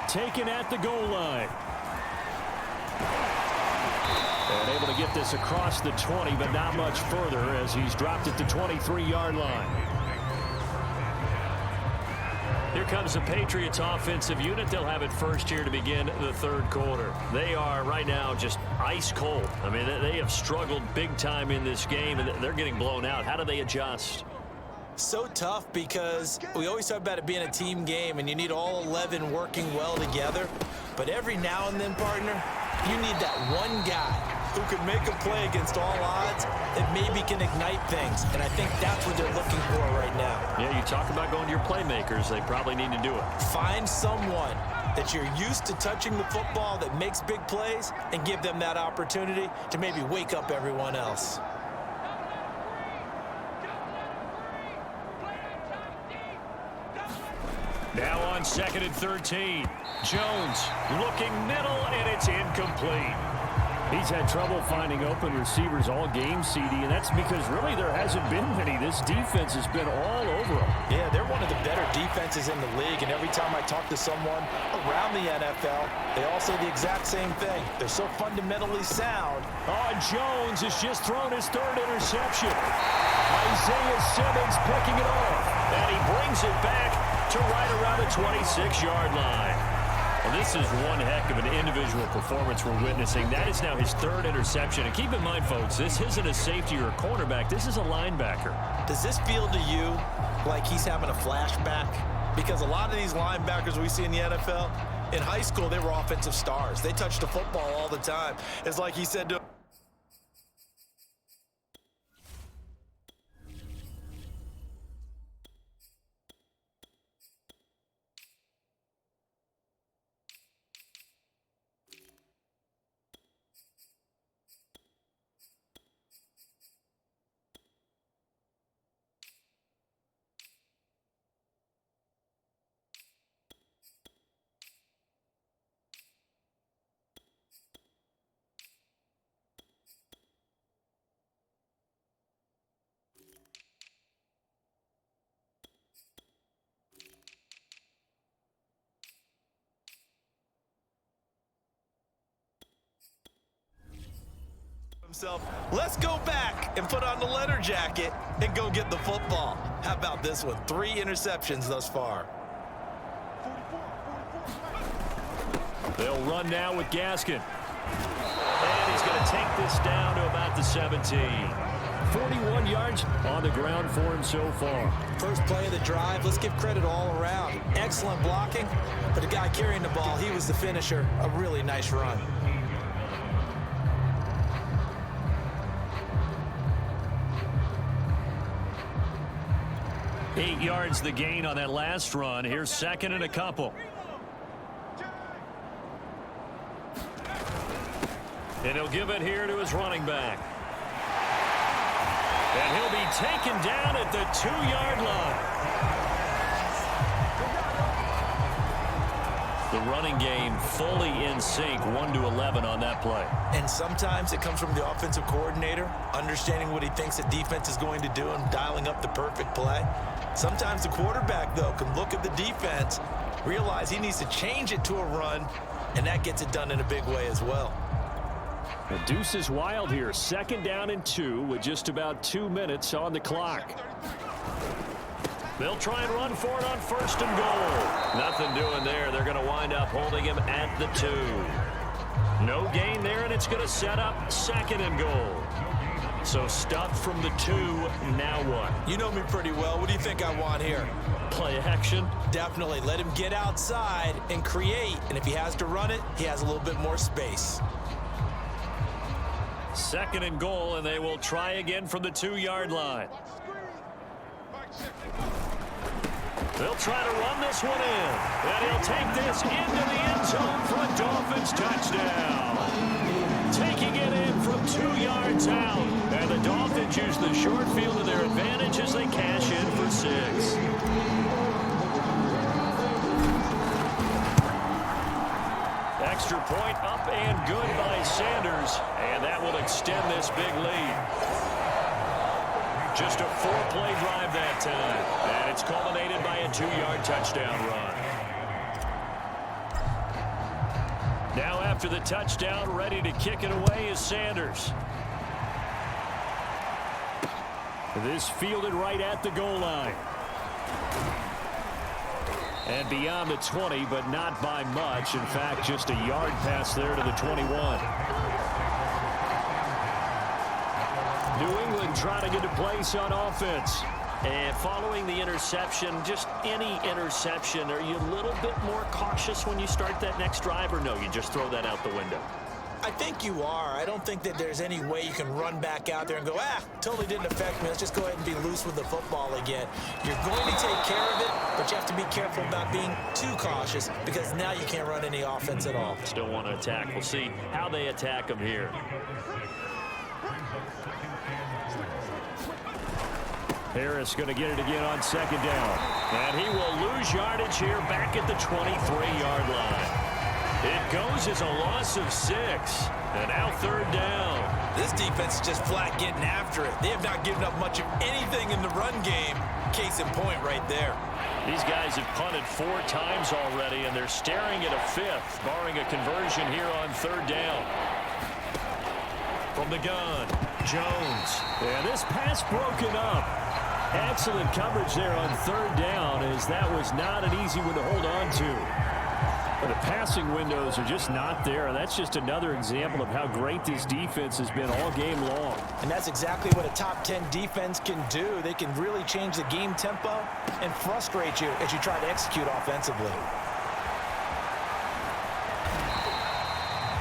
Taken at the goal line. And able to get this across the 20, but not much further as he's dropped at the 23-yard line. Here comes the Patriots offensive unit. They'll have it first here to begin the 3rd quarter. They are right now just ice cold. I mean, they have struggled big time in this game, and they're getting blown out. How do they adjust? So tough, because we always talk about it being a team game, and you need all 11 working well together. But every now and then, partner, you need that one guy who can make a play against all odds that maybe can ignite things. And I think that's what they're looking for right now. Yeah, you talk about going to your playmakers. They probably need to do it. Find someone that you're used to touching the football that makes big plays and give them that opportunity to maybe wake up everyone else. Now on 2nd and 13. Jones looking middle, and it's incomplete. He's had trouble finding open receivers all game, CD, and that's because really there hasn't been many. This defense has been all over them. Yeah, they're one of the better defenses in the league, and every time I talk to someone around the NFL, they all say the exact same thing. They're so fundamentally sound. Oh, Jones has just thrown his 3rd interception. Isaiah Simmons picking it off, and he brings it back to right around the 26-yard line. Well, this is one heck of an individual performance we're witnessing. That is now his 3rd interception. And keep in mind, folks, this isn't a safety or a cornerback. This is a linebacker. Does this feel to you like he's having a flashback? because a lot of these linebackers we see in the NFL, in high school, they were offensive stars. They touched the football all the time. It's like he said to himself, let's go back and put on the letter jacket and go get the football. How about this one? 3 interceptions thus far. They'll run now with Gaskin. And he's going to take this down to about the 17. 41 yards on the ground for him so far. First play of the drive, let's give credit all around. Excellent blocking, but the guy carrying the ball, he was the finisher. A really nice run. Eight yards the gain on that last run. Here's second and a couple. And he'll give it here to his running back. And he'll be taken down at the 2-yard line. The running game fully in sync, 1-11 on that play. And sometimes it comes from the offensive coordinator, understanding what he thinks the defense is going to do and dialing up the perfect play. Sometimes the quarterback, though, can look at the defense, realize he needs to change it to a run, and that gets it done in a big way as well. The deuce is wild here. 2nd down and 2 with just about 2 minutes on the clock. They'll try and run for it on 1st and goal. Nothing doing there. They're going to wind up holding him at the 2. No gain there, and it's going to set up 2nd and goal. So stuffed from the 2, now what? You know me pretty well. What do you think I want here? Play action? Definitely. Let him get outside and create. And if he has to run it, he has a little bit more space. 2nd and goal, and they will try again from the 2-yard line. They'll try to run this one in. And he'll take this into the end zone for a Dolphins touchdown. Taking it in from 2 yards out. And the Dolphins use the short field to their advantage as they cash in for 6. Extra point up and good by Sanders. And that will extend this big lead. Just a 4-play drive that time. And it's culminated by a 2-yard touchdown run. Now after the touchdown, ready to kick it away is Sanders. This fielded right at the goal line. And beyond the 20, but not by much. In fact, just a yard pass there to the 21. New England trying to get a place on offense. And following the interception, just any interception, are you a little bit more cautious when you start that next drive, or no, you just throw that out the window? I think you are. I don't think that there's any way you can run back out there and go, totally didn't affect me. Let's just go ahead and be loose with the football again. You're going to take care of it, but you have to be careful about being too cautious because now you can't run any offense at all. Still want to attack. We'll see how they attack them here. Harris going to get it again on 2nd down. And he will lose yardage here back at the 23-yard line. It goes as a loss of 6. And now 3rd down. This defense is just flat getting after it. They have not given up much of anything in the run game. Case in point right there. These guys have punted 4 times already, and they're staring at a 5th, barring a conversion here on 3rd down. From the gun, Jones. And this pass broken up. Excellent coverage there on 3rd down, as that was not an easy one to hold on to. The passing windows are just not there, and that's just another example of how great this defense has been all game long. And that's exactly what a top 10 defense can do. They can really change the game tempo and frustrate you as you try to execute offensively.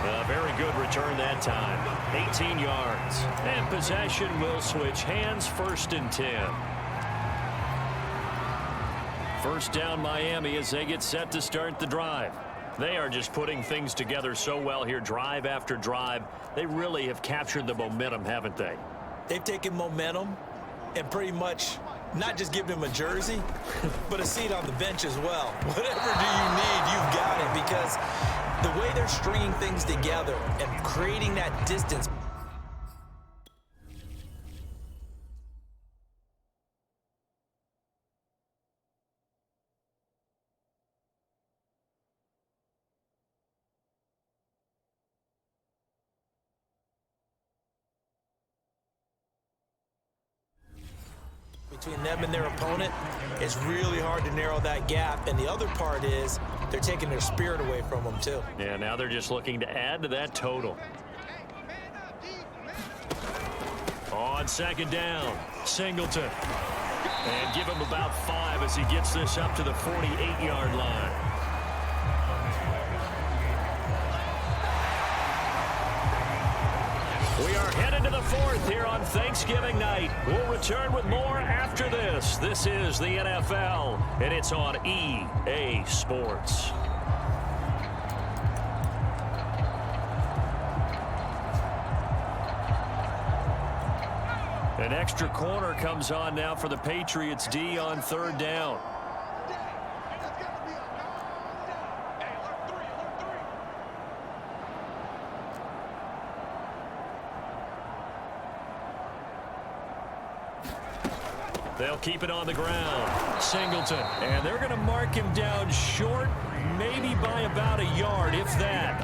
A very good return that time. 18 yards. And possession will switch hands, 1st and 10. First down Miami as they get set to start the drive. They are just putting things together so well here, drive after drive. They really have captured the momentum, haven't they? They've taken momentum and pretty much not just given him a jersey, but a seat on the bench as well. Whatever do you need, you've got it, because the way they're stringing things together and creating that distance. Between them and their opponent, it's really hard to narrow that gap. And the other part is they're taking their spirit away from them, too. Yeah, now they're just looking to add to that total. On 2nd down, Singleton. And give him about 5 as he gets this up to the 48-yard line. We are headed to the 4th here on Thanksgiving night. We'll return with more after this. This is the NFL, and it's on EA Sports. An extra corner comes on now for the Patriots D on 3rd down. They'll keep it on the ground. Singleton. And they're going to mark him down short, maybe by about a yard, if that.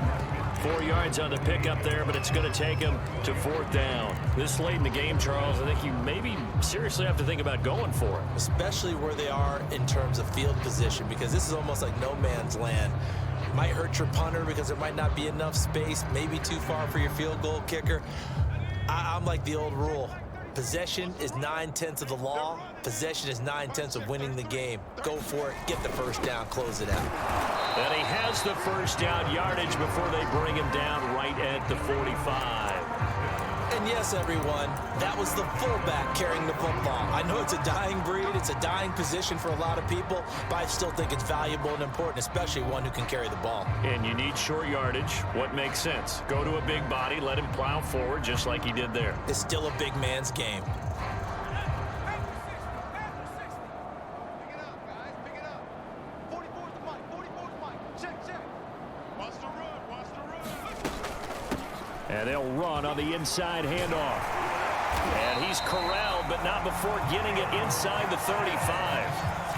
4 yards on the pickup there, but it's going to take him to 4th down. This late in the game, Charles, I think you maybe seriously have to think about going for it. Especially where they are in terms of field position, because this is almost like no man's land. It might hurt your punter because there might not be enough space, maybe too far for your field goal kicker. I'm like the old rule. Possession is 9/10 of the law. Possession is 9/10 of winning the game. Go for it. Get the first down. Close it out. And he has the first down yardage before they bring him down right at the 45. And yes, everyone, that was the fullback carrying the football. I know it's a dying breed. It's a dying position for a lot of people, but I still think it's valuable and important, especially one who can carry the ball. And you need short yardage. What makes sense? Go to a big body, let him plow forward just like he did there. It's still a big man's game. And they'll run on the inside handoff. And he's corralled, but not before getting it inside the 35.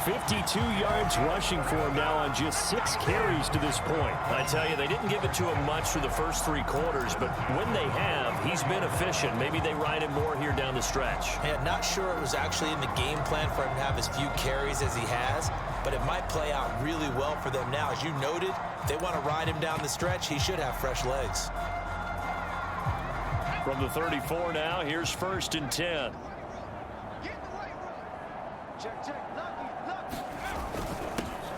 52 yards rushing for him now on just 6 carries to this point. I tell you, they didn't give it to him much for the first 3 quarters, but when they have, he's been efficient. Maybe they ride him more here down the stretch. Yeah, not sure it was actually in the game plan for him to have as few carries as he has, but it might play out really well for them now. As you noted, if they want to ride him down the stretch, he should have fresh legs. From the 34 now, here's 1st and 10.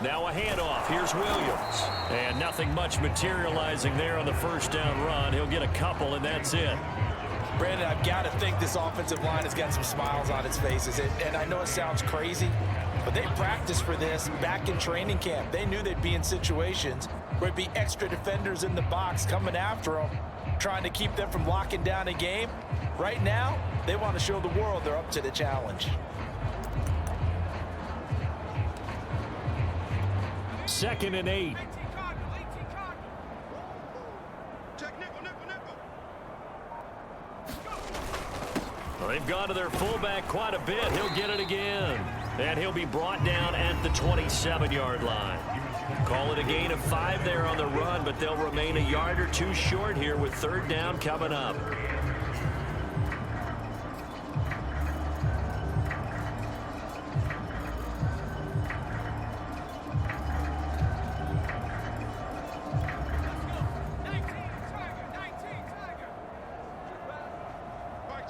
Now a handoff. Here's Williams. And nothing much materializing there on the first down run. He'll get a couple, and that's it. Brandon, I've got to think this offensive line has got some smiles on its faces. And I know it sounds crazy, but they practiced for this back in training camp. They knew they'd be in situations where it'd be extra defenders in the box coming after them, trying to keep them from locking down a game. Right now, they want to show the world they're up to the challenge. 2nd and 8. Well, they've gone to their fullback quite a bit. He'll get it again. And he'll be brought down at the 27-yard line. Call it a gain of 5 there on the run, but they'll remain a yard or 2 short here with 3rd down coming up.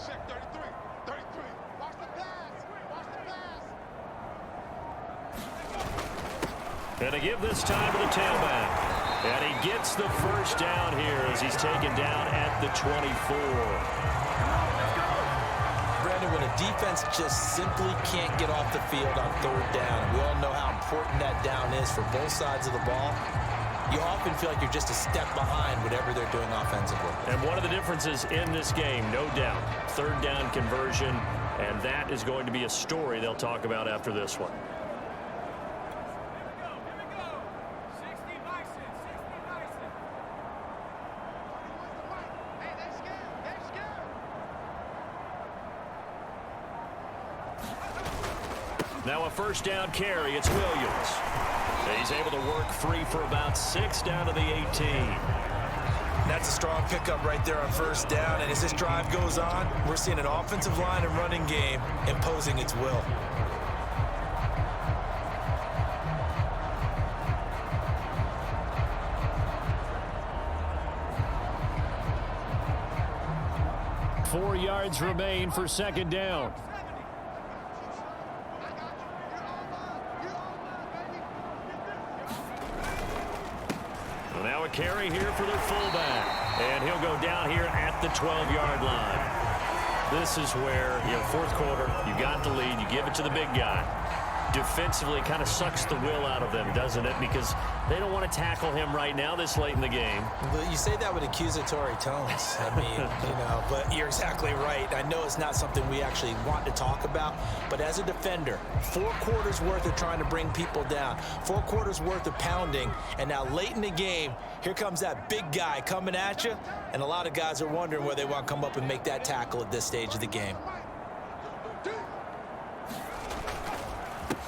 Check 33. 33. Watch the pass. Watch the pass. And they give this time to the tailback. And he gets the first down here as he's taken down at the 24. Brandon, when a defense just simply can't get off the field on third down, we all know how important that down is for both sides of the ball, you often feel like you're just a step behind whatever they're doing offensively. And one of the differences in this game, no doubt, third down conversion, and that is going to be a story they'll talk about after this one. Now a first down carry. It's Williams. He's able to work free for about 6 down to the 18. That's a strong pickup right there on first down. And as this drive goes on, we're seeing an offensive line and running game imposing its will. Four yards remain for second down. Now a carry here for their fullback. And he'll go down here at the 12-yard line. This is where, fourth quarter, you got the lead, you give it to the big guy. Defensively, kind of sucks the will out of them, doesn't it? Because they don't want to tackle him right now this late in the game. You say that with accusatory tones. I mean, but you're exactly right. I know it's not something we actually want to talk about, but as a defender, 4 quarters worth of trying to bring people down, 4 quarters worth of pounding, and now late in the game, here comes that big guy coming at you, and a lot of guys are wondering where they want to come up and make that tackle at this stage of the game.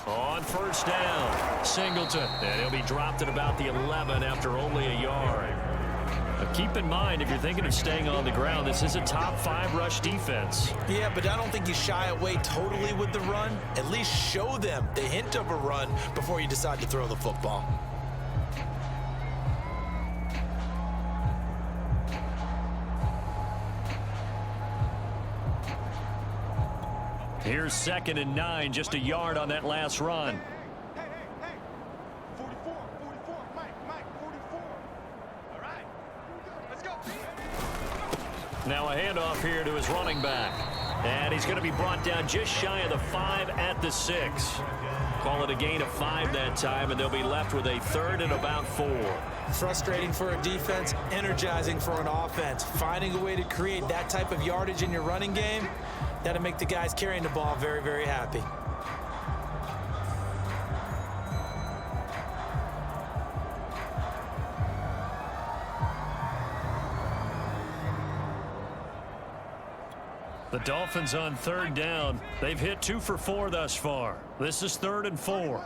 On first down, Singleton, and he'll be dropped at about the 11 after only a yard. Now keep in mind, if you're thinking of staying on the ground, this is a top 5 rush defense. Yeah, but I don't think you shy away totally with the run. At least show them the hint of a run before you decide to throw the football. Here's 2nd and 9, just a yard on that last run. Hey. 44, Mike, 44. All right, let's go. Now a handoff here to his running back. And he's going to be brought down just shy of the 5 at the 6. Call it a gain of 5 that time, and they'll be left with a 3rd and about 4. Frustrating for a defense, energizing for an offense. Finding a way to create that type of yardage in your running game, that'll make the guys carrying the ball very, very happy. The Dolphins on 3rd down. They've hit 2 for 4 thus far. This is 3rd and 4.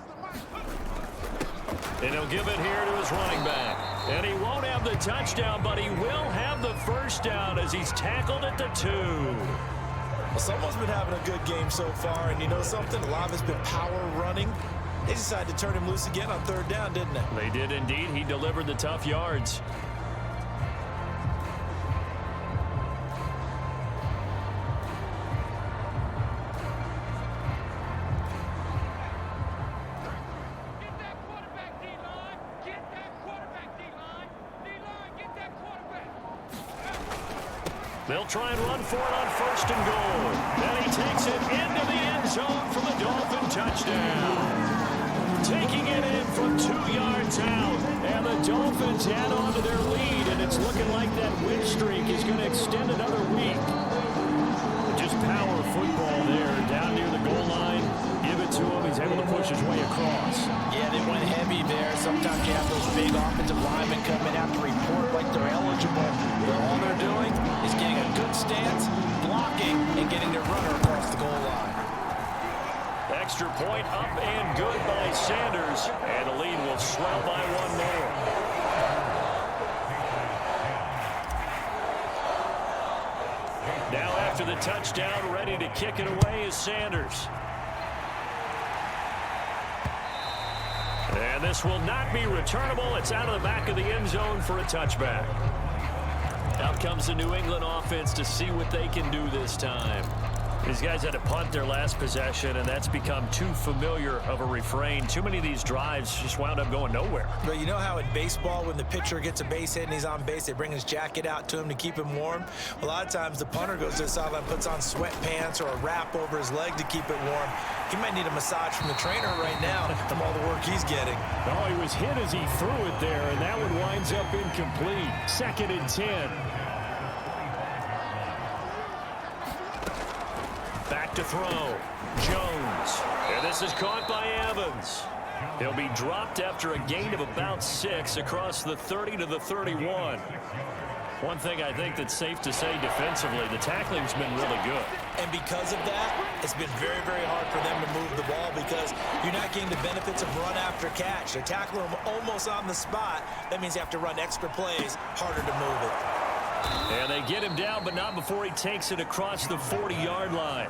And he'll give it here to his running back. And he won't have the touchdown, but he will have the first down as he's tackled at the 2. Well, someone's been having a good game so far, and you know something? A lot of it's been power running. They decided to turn him loose again on 3rd down, didn't they? They did indeed. He delivered the tough yards. They'll try and run for it on 1st and goal. And he takes it into the end zone for the Dolphin touchdown. Taking it in from 2 yards out. And the Dolphins add on to their lead. And it's looking like that win streak is going to extend another week. Just power football there. Down near the goal line. Give it to him. He's able to push his way across. Yeah, they went heavy there. Sometimes you have those big offensive linemen come in, have to report like they're eligible. But all they're doing is getting a good stance, blocking, and getting their runner across the goal line. Extra point up and good by Sanders. And the lead will swell by 1 more. Now after the touchdown, ready to kick it away is Sanders. And this will not be returnable. It's out of the back of the end zone for a touchback. Out comes the New England offense to see what they can do this time. These guys had to punt their last possession, and that's become too familiar of a refrain. Too many of these drives just wound up going nowhere. But you know how in baseball, when the pitcher gets a base hit and he's on base, they bring his jacket out to him to keep him warm? A lot of times the punter goes to the sideline, puts on sweatpants or a wrap over his leg to keep it warm. He might need a massage from the trainer right now from all the work he's getting. Oh, he was hit as he threw it there, and that one winds up incomplete. 2nd and 10. Back to throw. Jones. And this is caught by Evans. He'll be dropped after a gain of about 6 across the 30 to the 31. One thing I think that's safe to say defensively, the tackling's been really good. And because of that, it's been very, very hard for them to move the ball because you're not getting the benefits of run after catch. They're tackling him almost on the spot. That means you have to run extra plays, harder to move it. And they get him down, but not before he takes it across the 40-yard line.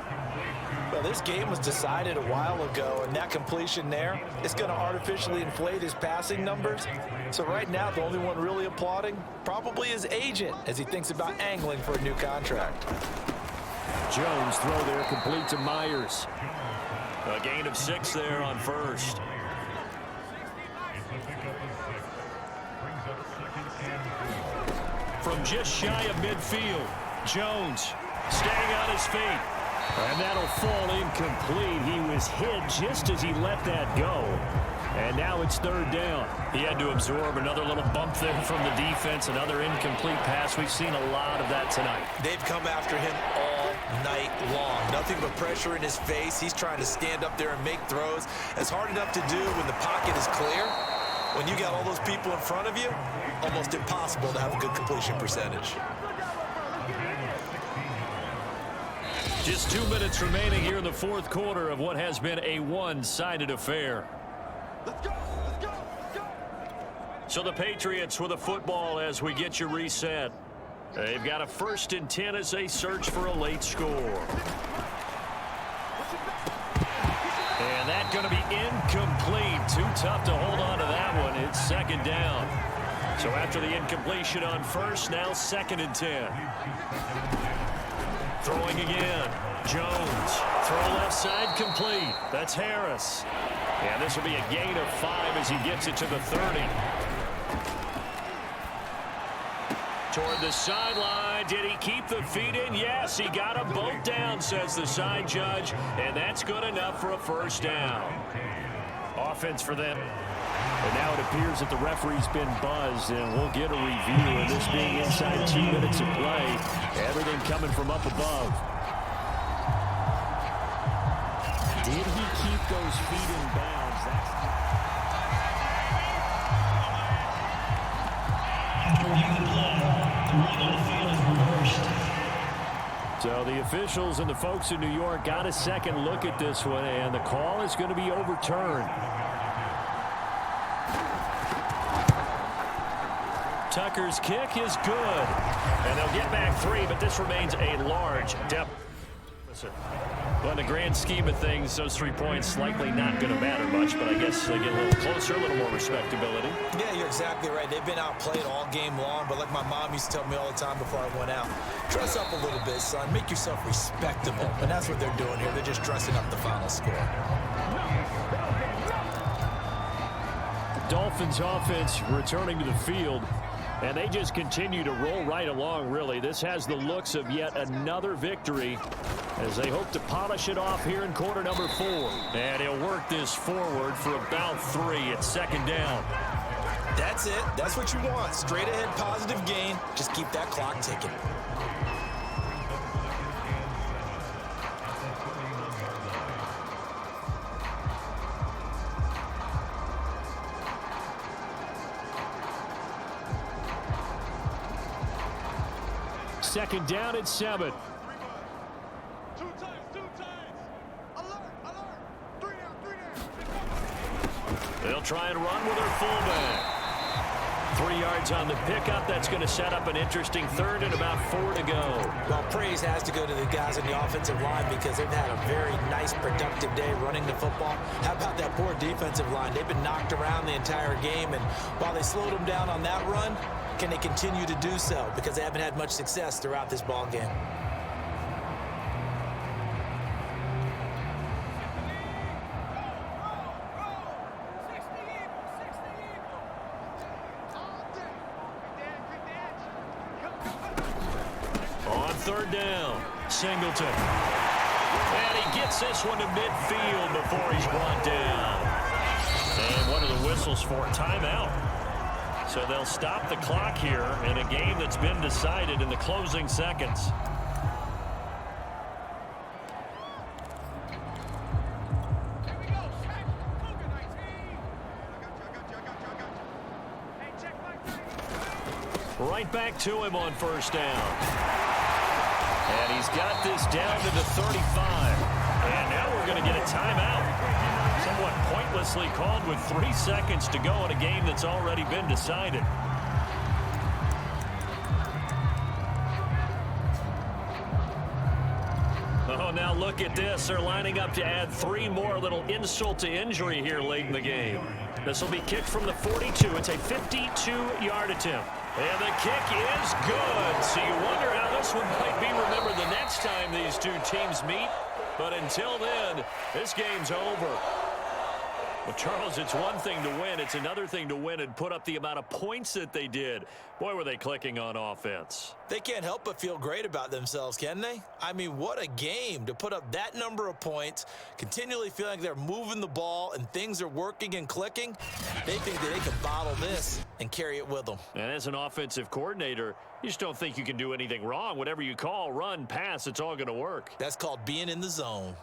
Well, this game was decided a while ago, and that completion there is going to artificially inflate his passing numbers. So right now, the only one really applauding probably his agent as he thinks about angling for a new contract. Jones throw there complete to Myers. A gain of 6 there on first. From just shy of midfield, Jones staying on his feet. And that'll fall incomplete. He was hit just as he let that go. And now it's 3rd down. He had to absorb another little bump there from the defense, another incomplete pass. We've seen a lot of that tonight. They've come after him all night long. Nothing but pressure in his face. He's trying to stand up there and make throws. It's hard enough to do when the pocket is clear. When you got all those people in front of you, almost impossible to have a good completion percentage. Just 2 minutes remaining here in the 4th quarter of what has been a one-sided affair. Let's go, let's go, let's go. So the Patriots with a football as we get you reset. They've got a 1st and 10 as they search for a late score. And that's going to be incomplete. Too tough to hold on to that one. It's 2nd down. So after the incompletion on first, now 2nd and 10. Throwing again. Jones. Throw left side complete. That's Harris. And this will be a gain of 5 as he gets it to the 30. Toward the sideline. Did he keep the feet in? Yes, he got them both down, says the side judge. And that's good enough for a 1st down. Offense for them. And now it appears that the referee's been buzzed, and we'll get a review of this being inside 2 minutes of play. Everything coming from up above. Did he keep those feet in bounds? So the officials and the folks in New York got a second look at this one, and the call is going to be overturned. Tucker's kick is good. And they'll get back 3, but this remains a large deficit. But in the grand scheme of things, those 3 points likely not going to matter much, but I guess they get a little closer, a little more respectability. Yeah, you're exactly right. They've been outplayed all game long, but like my mom used to tell me all the time before I went out, dress up a little bit, son. Make yourself respectable. And that's what they're doing here. They're just dressing up the final score. Dolphins offense returning to the field. And they just continue to roll right along, really. This has the looks of yet another victory as they hope to polish it off here in quarter number 4. And he'll work this forward for about 3 at 2nd down. That's it. That's what you want. Straight ahead positive gain. Just keep that clock ticking. Second down at 7. Two times. Alert, alert. 3 down. They'll try and run with their fullback. 3 yards on the pickup. That's going to set up an interesting 3rd and about 4 to go. Well, praise has to go to the guys on the offensive line because they've had a very nice, productive day running the football. How about that poor defensive line? They've been knocked around the entire game, and while they slowed them down on that run, Can they continue to do so? Because they haven't had much success throughout this ball game. On third down, Singleton. And he gets this one to midfield before he's brought down. And one of the whistles for a timeout. So they'll stop the clock here in a game that's been decided in the closing seconds. Right back to him on first down. And he's got this down to the 35. And now we're going to get a timeout. Somewhat pointlessly called with 3 seconds to go in a game that's already been decided. Oh, now look at this. They're lining up to add 3 more, a little insult to injury here late in the game. This will be kicked from the 42. It's a 52-yard attempt. And the kick is good. So you wonder how this one might be remembered the next time these two teams meet. But until then, this game's over. Well, Charles, it's one thing to win. It's another thing to win and put up the amount of points that they did. Boy, were they clicking on offense. They can't help but feel great about themselves, can they? I mean, what a game to put up that number of points, continually feeling like they're moving the ball and things are working and clicking. They think that they can bottle this and carry it with them. And as an offensive coordinator, you just don't think you can do anything wrong. Whatever you call, run, pass, it's all going to work. That's called being in the zone.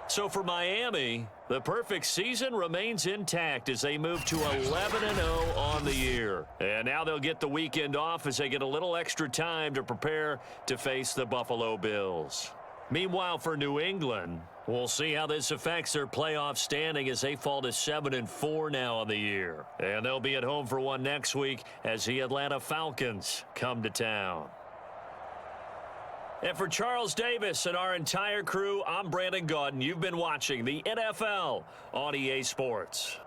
So for Miami, the perfect season remains intact as they move to 11-0 on the year. And now they'll get the weekend off as they get a little extra time to prepare to face the Buffalo Bills. Meanwhile, for New England, we'll see how this affects their playoff standing as they fall to 7-4 now on the year. And they'll be at home for one next week as the Atlanta Falcons come to town. And for Charles Davis and our entire crew, I'm Brandon Gaudin. You've been watching the NFL on EA Sports.